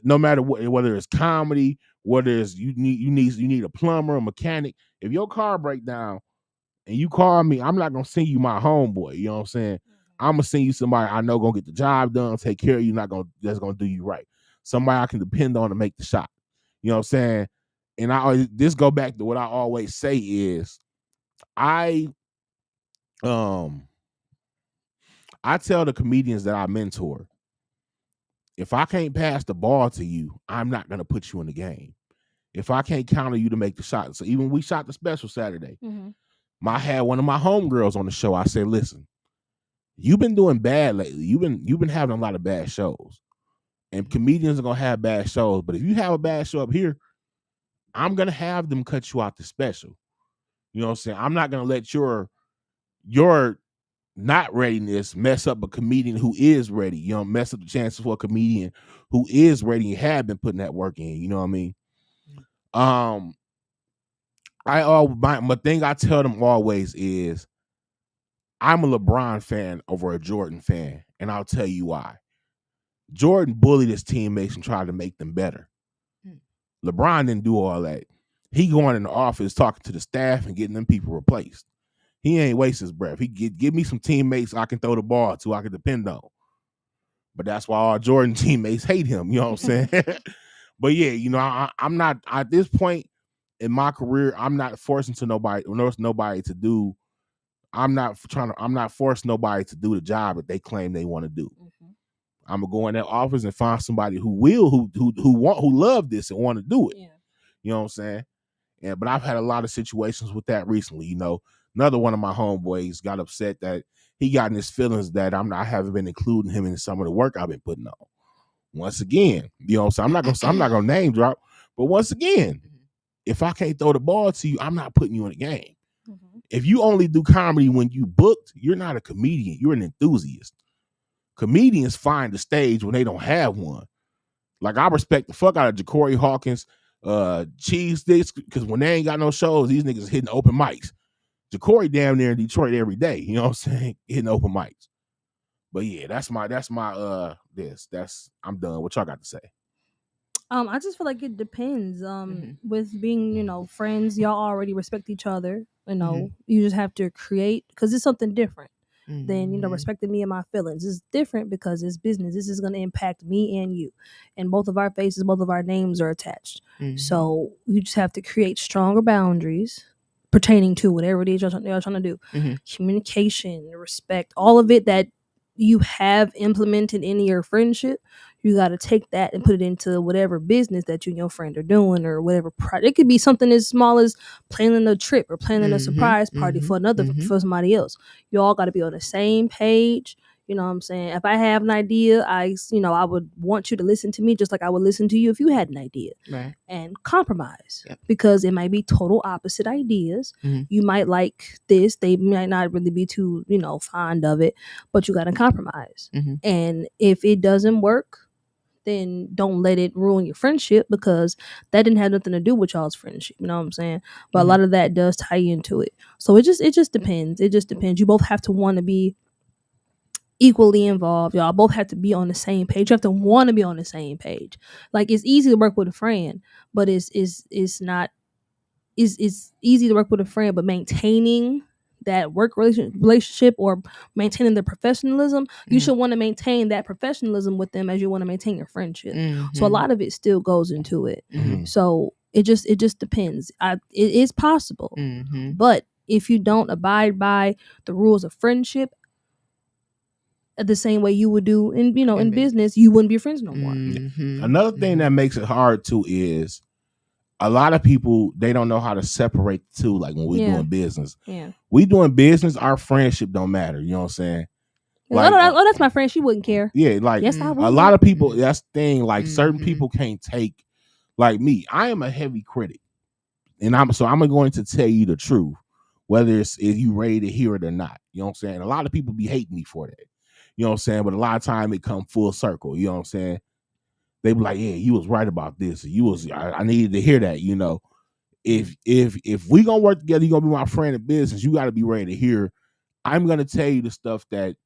No matter what, whether it's comedy, whether it's you need a plumber, a mechanic. If your car break down and you call me, I'm not gonna send you my homeboy. You know what I'm saying? I'm gonna send you somebody I know gonna get the job done, take care of you, that's gonna do you right. Somebody I can depend on to make the shot. You know what I'm saying? And this go back to what I always say is I tell the comedians that I mentor, if I can't pass the ball to you, I'm not going to put you in the game. If I can't count on you to make the shot. So even we shot the special Saturday, I had one of my homegirls on the show. I said, listen, you've been doing bad lately. You've been having a lot of bad shows. And comedians are going to have bad shows. But if you have a bad show up here, I'm going to have them cut you out the special. You know what I'm saying? I'm not going to let your not readiness mess up a comedian who is ready. You know, mess up the chances for a comedian who is ready and have been putting that work in. You know what I mean? My thing I tell them always is I'm a LeBron fan over a Jordan fan, and I'll tell you why. Jordan bullied his teammates and tried to make them better. LeBron didn't do all that. He going in the office talking to the staff and getting them people replaced. He ain't waste his breath. He give me some teammates I can throw the ball to, I can depend on. But that's why all Jordan teammates hate him. You know what I'm saying? But yeah, you know, I'm not at this point in my career. I'm not forcing nobody to do. I'm not forcing nobody to do the job that they claim they want to do. I'm gonna go in that office and find somebody who love this and want to do it. Yeah. You know what I'm saying? Yeah, but I've had a lot of situations with that recently. You know, another one of my homeboys got upset that he got in his feelings that I haven't been including him in some of the work I've been putting on. Once again, you know, so I'm not gonna name drop, but once again, if I can't throw the ball to you, I'm not putting you in the game. If you only do comedy when you booked, you're not a comedian. You're an enthusiast. Comedians find the stage when they don't have one. Like I respect the fuck out of Ja'Cory Hawkins, Cheese Sticks, because when they ain't got no shows, these niggas hitting open mics. Ja'Cory damn near in Detroit every day. You know what I'm saying? Hitting open mics. But yeah, that's my I'm done. What y'all got to say?
I just feel like it depends. With being, you know, friends, y'all already respect each other. You know, you just have to create, because it's something different than, you know, respecting me and my feelings. It's different because it's business. This is going to impact me and you, and both of our faces, both of our names are attached. So you just have to create stronger boundaries pertaining to whatever it is y'all trying to do. Communication, respect, all of it that you have implemented in your friendship. You got to take that and put it into whatever business that you and your friend are doing, or whatever. It could be something as small as planning a trip or planning a surprise party for somebody else. You all got to be on the same page. You know what I'm saying? If I have an idea, I would want you to listen to me just like I would listen to you if you had an idea. Right. And compromise. Yep. Because it might be total opposite ideas. You might like this. They might not really be too, you know, fond of it, but you got to compromise. And if it doesn't work, then don't let it ruin your friendship, because that didn't have nothing to do with y'all's friendship. You know what I'm saying? But a lot of that does tie into it. So it just depends. It just depends. You both have to want to be equally involved. Y'all both have to be on the same page. You have to want to be on the same page. Like, it's easy to work with a friend, but it's easy to work with a friend, but maintaining that work relationship or maintaining the professionalism, you should want to maintain that professionalism with them as you want to maintain your friendship. So a lot of it still goes into it. So it just depends. It is possible, but if you don't abide by the rules of friendship the same way you would do in business, you wouldn't be friends no more.
Another thing that makes it hard too is a lot of people, they don't know how to separate the two. Like when we doing business, we doing business, our friendship don't matter. You know what I'm saying?
Like, that's my friend. She wouldn't care.
Yeah, like yes, I would. A lot of people, that's the thing. Like certain people can't take. Like me, I am a heavy critic. and I'm going to tell you the truth, whether it's if you ready to hear it or not. You know what I'm saying? A lot of people be hating me for that. You know what I'm saying? But a lot of time it come full circle. You know what I'm saying? They be like, yeah, you was right about this. I needed to hear that. You know, if we gonna work together, you gonna be my friend in business. You got to be ready to hear. I'm gonna tell you the stuff that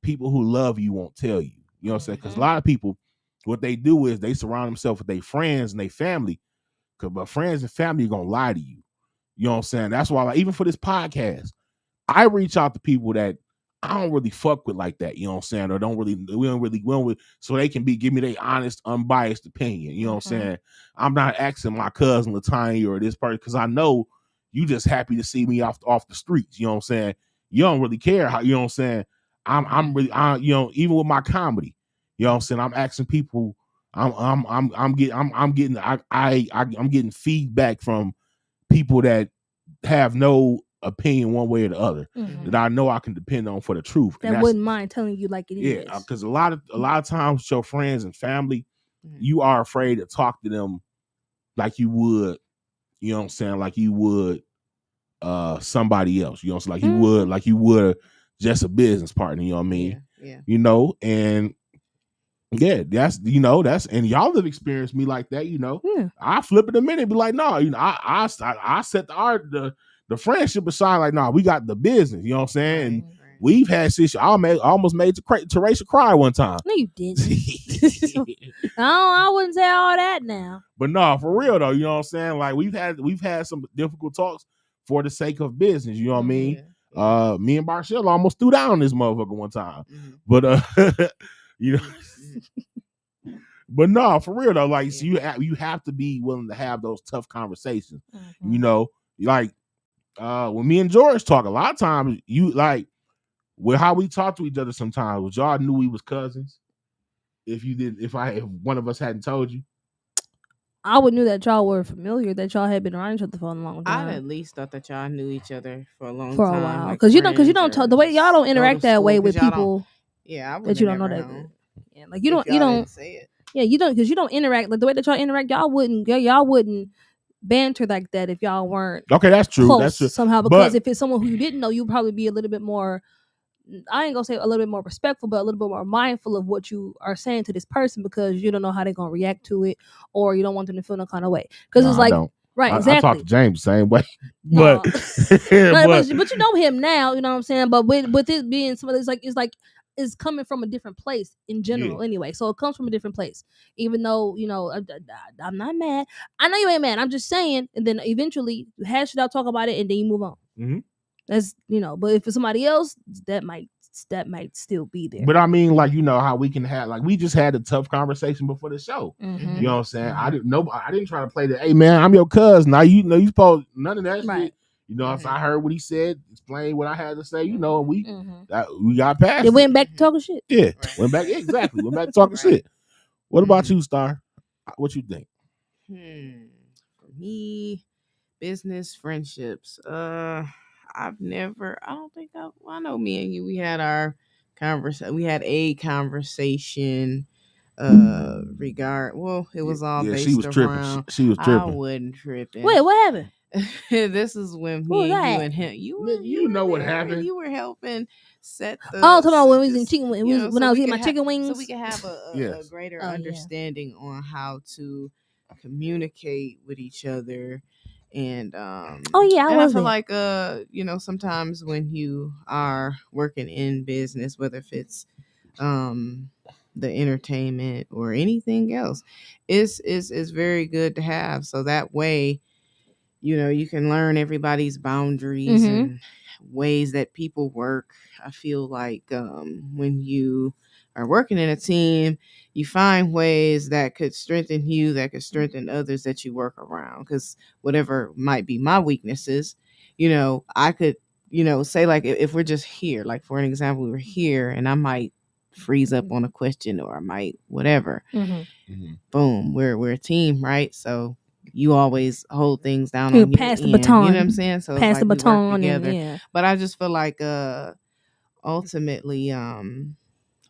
people who love you won't tell you. You know what I'm saying? Because a lot of people, what they do is they surround themselves with their friends and their family. But friends and family are gonna lie to you. You know what I'm saying? That's why, like, even for this podcast, I reach out to people that I don't really fuck with like that. You know what I'm saying? Or we don't really, so they can give me their honest, unbiased opinion. You know what I'm saying? I'm not asking my cousin Latanya or this person because I know you just happy to see me off the streets. You know what I'm saying? You don't really care how. You know what I'm saying? I'm really, you know, even with my comedy, you know what I'm saying? I'm asking people. I'm getting feedback from people that have no opinion one way or the other that I know I can depend on for the truth.
That wouldn't mind telling you like it is.
Yeah, because a lot of times with your friends and family, you are afraid to talk to them like you would, you know what I'm saying, like you would somebody else. You know, like you would just a business partner. You know what I mean?
Yeah.
You know, and yeah, that's and y'all have experienced me like that. You know, I flip it a minute, be like, no, you know, I set the friendship aside, like, no, we got the business. You know what I'm saying? And we've had situations. I almost made Teresa cry one time.
No, you didn't. I wouldn't say all that now.
But no, for real though, you know what I'm saying? Like we've had some difficult talks for the sake of business. You know what I mean? Yeah. Me and Barshell almost threw down this motherfucker one time. But you know. But no, for real though, like so you have to be willing to have those tough conversations. You know, like when me and George talk, a lot of times you like with how we talk to each other sometimes, was y'all knew we was cousins. If one of us hadn't told you.
I would knew that y'all were familiar, that y'all had been around each other for a long time.
I at least thought that y'all knew each other for a long time.
For a while. Because like you don't talk the way y'all don't interact that way with people.
Yeah, I
that you don't know that good. Yeah, like you don't say it. Yeah, you don't, because you don't interact like the way that y'all interact. Y'all wouldn't banter like that if y'all weren't.
Okay, that's true.
Close
that's true.
Somehow, because if it's someone who you didn't know, you'd probably be a little bit more. I ain't gonna say a little bit more respectful, but a little bit more mindful of what you are saying to this person, because you don't know how they're gonna react to it, or you don't want them to feel no kind of way. Because it's like, right, exactly.
I talk to James the same way,
but but you know him now, you know what I'm saying. But with it being somebody, it's coming from a different place in general, anyway. So it comes from a different place, even though I'm not mad. I know you ain't mad. I'm just saying, and then eventually you hash it out, talk about it, and then you move on.
Mm-hmm.
That's but if it's somebody else, that might still be there.
But I mean, like, you know how we can have, like, we just had a tough conversation before the show.
Mm-hmm.
You know what I'm saying? Mm-hmm. I didn't try to play the, hey man, I'm your cousin. Now you know you supposed none of that shit. You know, so I heard what he said, explained what I had to say. You know, and we got past.
They went back to talking shit.
Yeah, went back exactly. Went back to talking shit. What about you, Star? What you think?
For me, business friendships. I know me and you, we had a conversation it was all based
she was
around.
She was tripping.
I wasn't tripping.
Wait, what happened?
This is when me and you and him, you
know what happened.
You were helping set the.
Talking about when we was in chicken, when I was eating my chicken wings,
so we can have a greater understanding on how to communicate with each other. And I feel like sometimes when you are working in business, whether if it's the entertainment or anything else, is very good to have, so that way you can learn everybody's boundaries and ways that people work. I feel like when you are working in a team, you find ways that could strengthen you, that could strengthen others that you work around. Because whatever might be my weaknesses, I could, say, like, if we're just here, like for an example, we're here and I might freeze up on a question, or I might whatever. Boom, we're a team, right? So you always hold things down on
pass the baton.
You know what I'm saying? So
pass the baton
together.
Yeah.
But I just feel like ultimately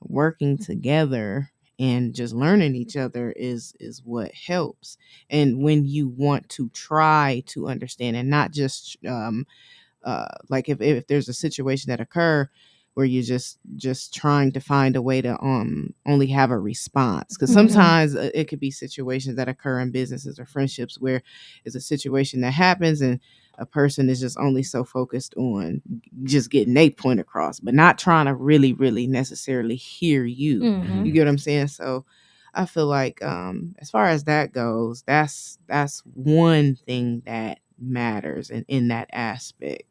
working together and just learning each other is what helps. And when you want to try to understand and not just like if there's a situation that occur where you're just trying to find a way to only have a response, because sometimes it could be situations that occur in businesses or friendships where it's a situation that happens and a person is just only so focused on just getting their point across, but not trying to really necessarily hear you. You get what I'm saying? So I feel like as far as that goes, that's one thing that matters in that aspect.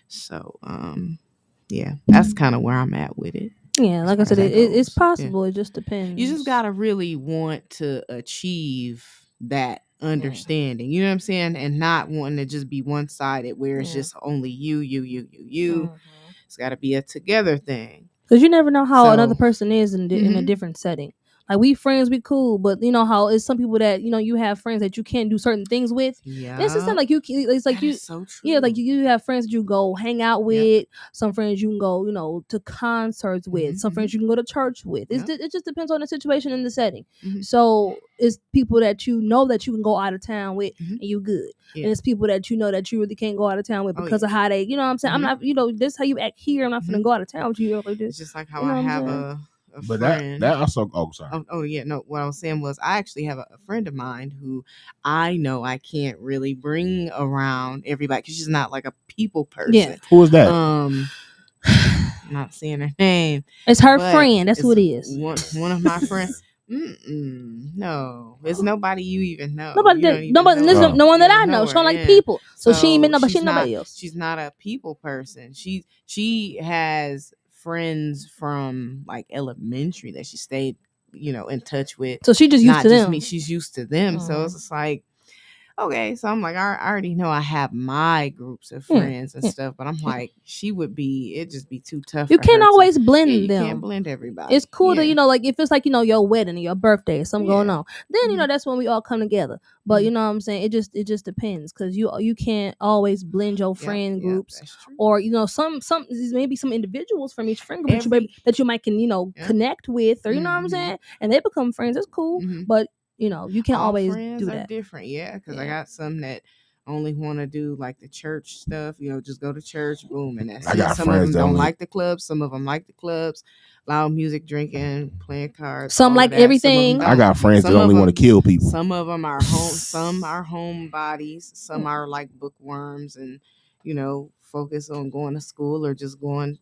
So yeah, that's kind of where I'm at with it.
Yeah, like I said, it's possible.
Yeah.
It just depends.
You just gotta really want to achieve that understanding. You know what I'm saying? And not wanting to just be one sided where it's just only you. It's got to be a together thing.
Because you never know how another person is in a different setting. Like, we friends, we cool, but you know how it's some people that, you know, you have friends that you can't do certain things with. Yeah, it's just like it's like you. So true. Yeah, like you have friends that you go hang out with. Some friends you can go, you know, to concerts with. Some friends you can go to church with. It just depends on the situation and the setting. So it's people that you know that you can go out of town with and you good. And it's people that you know that you really can't go out of town with because of how they, you know what I'm saying? I'm not, you know, this is how you act here. I'm not finna go out of town with you like this.
It's just like how I have a
but
friend.
that also, sorry.
Oh yeah, no. What I was saying was I actually have a friend of mine who I know I can't really bring around everybody because she's not like a people person.
Yeah.
Who is that?
I'm not saying her name.
It's her friend. That's who it is.
One of my friends. No, it's nobody you even know.
No one that I know. She don't like people, so she ain't met nobody else.
She's not a people person. She has friends from like elementary that she stayed, you know, in touch with.
So she just used to them.
She's used to them. So it's just like, okay, so I'm like, I already know I have my groups of friends and stuff, but I'm like, it'd just be too tough.
You can't always blend them.
You can't blend everybody.
It's cool to, you know, like if it's like, you know, your wedding or your birthday or something going on, then, you know, that's when we all come together. But you know what I'm saying? It just depends, because you can't always blend your friend groups, or, you know, some maybe some individuals from each friend group that you might can, you know, connect with, or, you know what I'm saying? And they become friends. It's cool. But you know, you can't always do that.
Different, because I got some that only want to do like the church stuff. You know, just go to church, boom, and that's it. Some of them don't like the clubs. Some of them like the clubs, loud music, drinking, playing cards.
Some like everything.
I got friends that only want to kill people.
Some of them are some are homebodies. Some are like bookworms, and you know, focus on going to school or just going,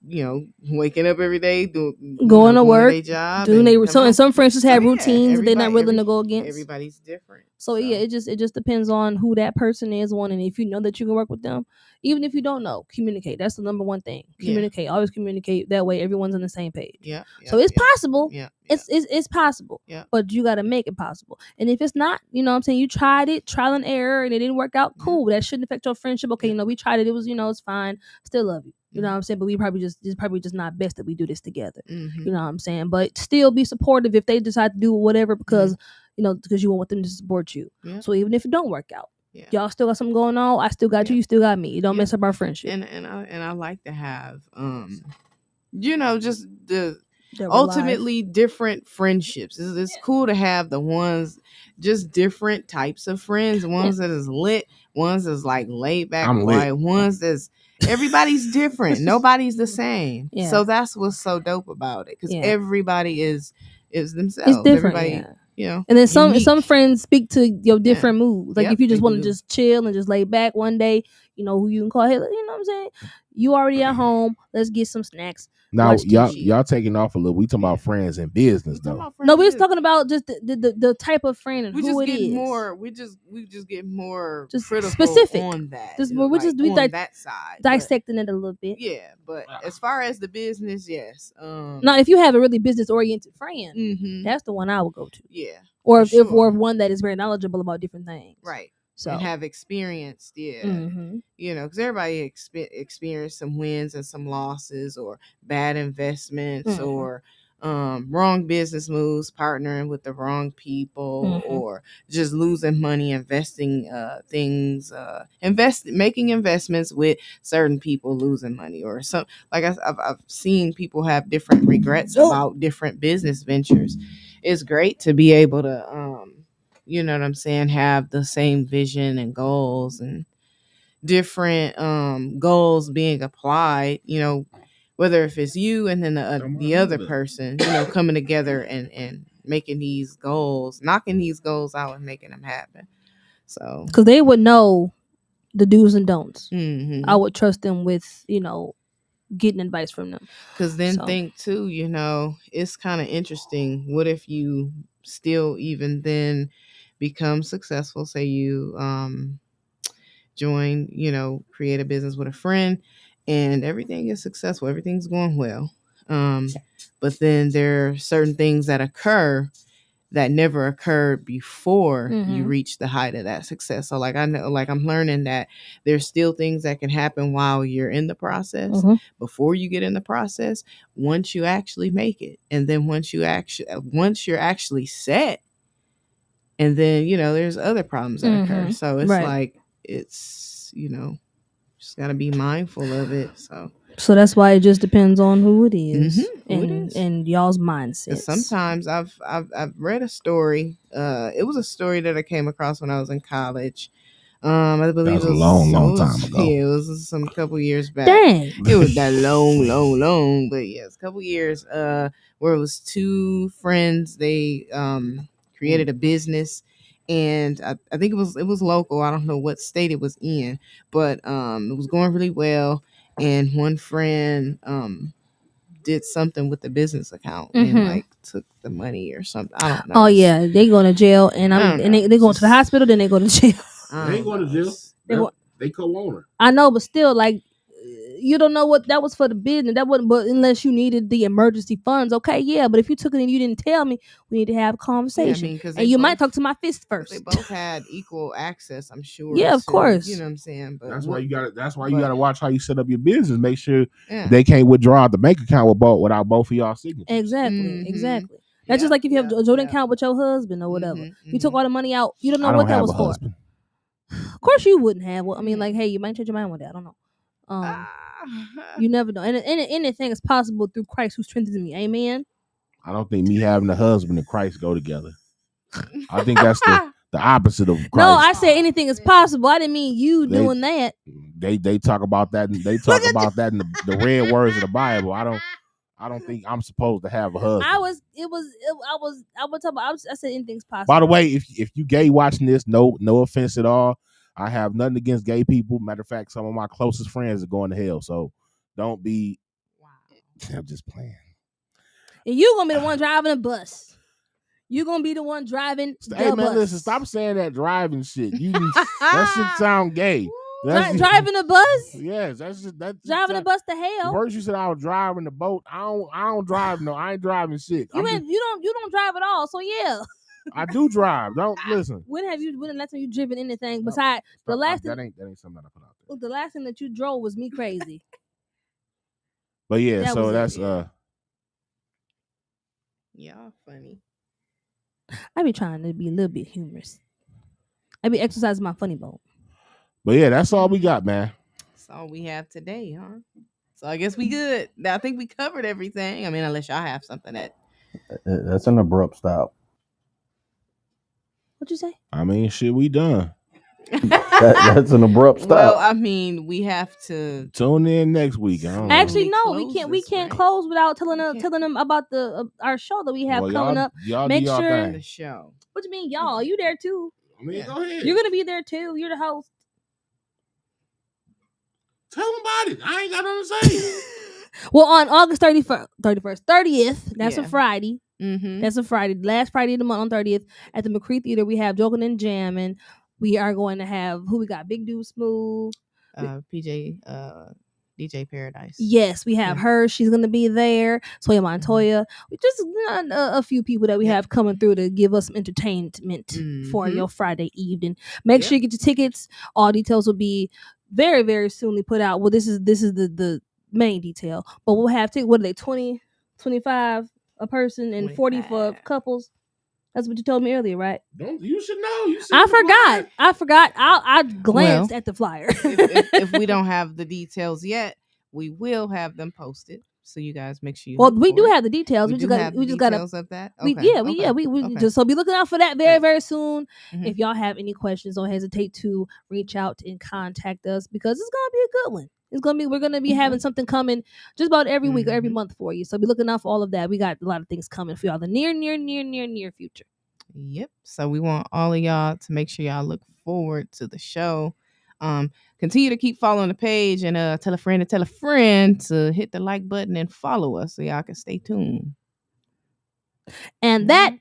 you know, waking up every day, going to work, their job,
and some friends just have routines that they're not willing to go against.
Everybody's different.
So yeah, it just depends on who that person is. And if you know that you can work with them, even if you don't know, communicate. That's the number one thing. Communicate. Always communicate. That way, everyone's on the same page. So it's possible. It's possible. But you got to make it possible. And if it's not, you know what I'm saying, you tried it, trial and error, and it didn't work out. Cool. That shouldn't affect your friendship. Okay, you know, we tried it. It was, you know, it's fine. Still love you. You know what I'm saying? But it's probably just not best that we do this together. You know what I'm saying? But still be supportive if they decide to do whatever, because you know, because you want them to support you. So even if it don't work out, y'all still got something going on. I still got you. You still got me. It don't mess up our friendship.
And I like to have you know, just the ultimately different friendships. It's cool to have the ones, just different types of friends. Ones that is lit, ones that's like laid back, quiet, ones that's everybody's different. Nobody's the same. So that's what's so dope about it, because everybody is themselves.
It's different.
Everybody, you know,
and then some friends speak to your different moods. Like if you just want to just chill and just lay back one day, you know who you can call. Hey, you know what I'm saying? You already at home. Let's get some snacks.
Now y'all taking off a little. We talking about friends in business though.
No, we're just talking about just the type of friend and who it is.
We just get more
just
critical
specific
on that.
We
that side,
dissecting it a little bit.
Yeah, but as far as the business, yes.
Now, if you have a really business oriented friend, that's the one I would go to.
Yeah,
or if one that is very knowledgeable about different things.
Right. So and have experienced, you know, because everybody experienced some wins and some losses, or bad investments, or wrong business moves, partnering with the wrong people, or just losing money investing things, making investments with certain people, losing money, or some, like I've seen people have different regrets about different business ventures. It's great to be able to you know what I'm saying, have the same vision and goals, and different goals being applied, you know, whether if it's you and then the other person, you know, coming together and making these goals, knocking these goals out and making them happen. So,
because they would know the do's and don'ts. I would trust them with, you know, getting advice from them.
Because then think too, you know, it's kind of interesting. What if you still even then become successful? Say you join, you know, create a business with a friend, and everything is successful, everything's going well. But then there are certain things that occur that never occurred before you reach the height of that success. So like I know, like I'm learning that there's still things that can happen while you're in the process, before you get in the process, once you actually make it. And then once you're actually set, and then, you know, there's other problems that occur. So it's like, it's, you know, just got to be mindful of it. So
that's why it just depends on who it is, and y'all's mindset.
Sometimes I've read a story. It was a story that I came across when I was in college. I believe
it was a long time ago.
Yeah, it was some couple years back.
Dang.
It was that long, but yes, a couple years. Where it was two friends. They created a business, and I think it was local. I don't know what state it was in, but it was going really well. And one friend did something with the business account and like took the money or something. I don't know.
Oh yeah, they go to jail, and they go to the hospital, then they go to jail.
They go to jail. They co-owner.
I know, but still, like, you don't know what that was for the business. That wasn't, but unless you needed the emergency funds, okay, yeah. But if you took it and you didn't tell me, we need to have a conversation.
Yeah,
and you might talk to my fist first.
They both had equal access, I'm sure.
Yeah, of course.
You know what I'm saying? But
that's why you got to watch how you set up your business. Make sure they can't withdraw the bank account without both of y'all signatures.
Exactly. That's just like if you have a joint account with your husband or whatever. You took all the money out. You don't know what that was for.
Husband.
Of course you wouldn't have. Well, I mean, like, hey, you might change your mind one day. I don't know. You never know. And anything is possible through Christ who strengthens me. Amen.
I don't think me having a husband and Christ go together. I think that's the opposite of Christ.
No, I said anything is possible. I didn't mean you doing that.
They talk about that. They talk about that in the red words of the Bible. I don't think I'm supposed to have a husband. I said anything's possible. By the way, if you gay watching this, no offense at all. I have nothing against gay people. Matter of fact, some of my closest friends are going to hell. So don't be. Wow. I'm just playing.
And you gonna be the one driving a bus. You gonna be the one driving the bus.
Listen, stop saying that driving shit. That shit sound gay.
Driving a bus?
Yes, that's
driving a bus to hell.
First you said I was driving the boat. I don't drive. No, I ain't driving shit.
You don't drive at all. So yeah.
I do drive. Don't listen.
When the last time you driven anything besides the last thing?
That ain't something I put out there.
The last thing that you drove was me crazy.
But yeah, so that's
y'all funny.
I be trying to be a little bit humorous. I be exercising my funny bone.
But yeah, that's all we got, man.
That's all we have today, huh? So I guess we good. I think we covered everything. I mean, unless y'all have something
that's an abrupt stop.
What'd you say?
I mean, shit, we done.
That's an abrupt stop.
Well, I mean, we have to
tune in next week.
Actually, no, we can't. We can't close without telling them about our show that we have coming up.
Make
sure
the show.
What do you mean, y'all? You there too?
I mean, go ahead.
You're gonna be there too. You're the host.
Tell them about it. I ain't got nothing to say.
Well, on August 30th, that's a Friday. That's a Friday, last Friday of the month on 30th at the McCree Theater. We have Joking and Jamming. We are going to have who we got? Big Dude Smooth,
PJ, DJ Paradise.
Yes, we have her. She's going to be there. Toya Montoya. Just a few people that we have coming through to give us some entertainment for your Friday evening. Make sure you get your tickets. All details will be very, very soonly put out. Well, this is the main detail, but we'll have what are they, 20, 25? a person and 40 for
25.
couples. That's what you told me earlier, right?
You should know. You
I forgot. I glanced at the flyer.
if we don't have the details yet, we will have them posted. So you guys make sure you.
Well, we do have the details. We just got
details of that.
We just so be looking out for that very soon.
Mm-hmm.
If y'all have any questions, don't hesitate to reach out and contact us because it's gonna be a good one. We're gonna be having something coming just about every week or every month for you. So be looking out for all of that. We got a lot of things coming for y'all the near future.
Yep. So we want all of y'all to make sure y'all look forward to the show. Continue to keep following the page and tell a friend to hit the like button and follow us so y'all can stay tuned.
And that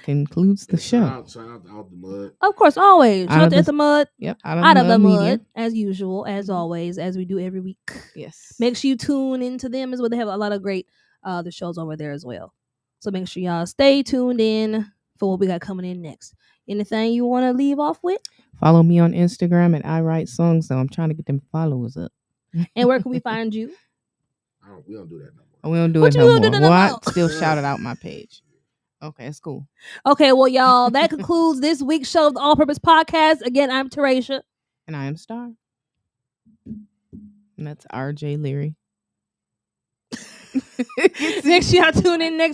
concludes the show.
Shout out to Out the Mud.
Of course, always. Shout out to the Mud.
Yep.
Out of the Mud, as usual, as always, as we do every week.
Yes.
Make sure you tune into them as well. They have a lot of great the shows over there as well. So make sure y'all stay tuned in for what we got coming in next. Anything you want to leave off with?
Follow me on Instagram at I Write Songs. So I'm trying to get them followers up.
And where can we find you?
We don't do that no more.
We don't do it no more. What? Still shout it out my page. Okay, it's cool.
Okay, well, y'all, that concludes this week's show of the All Purpose Podcast. Again, I'm Teresha.
And I am Star. And that's RJ Leary.
Make sure y'all tune in next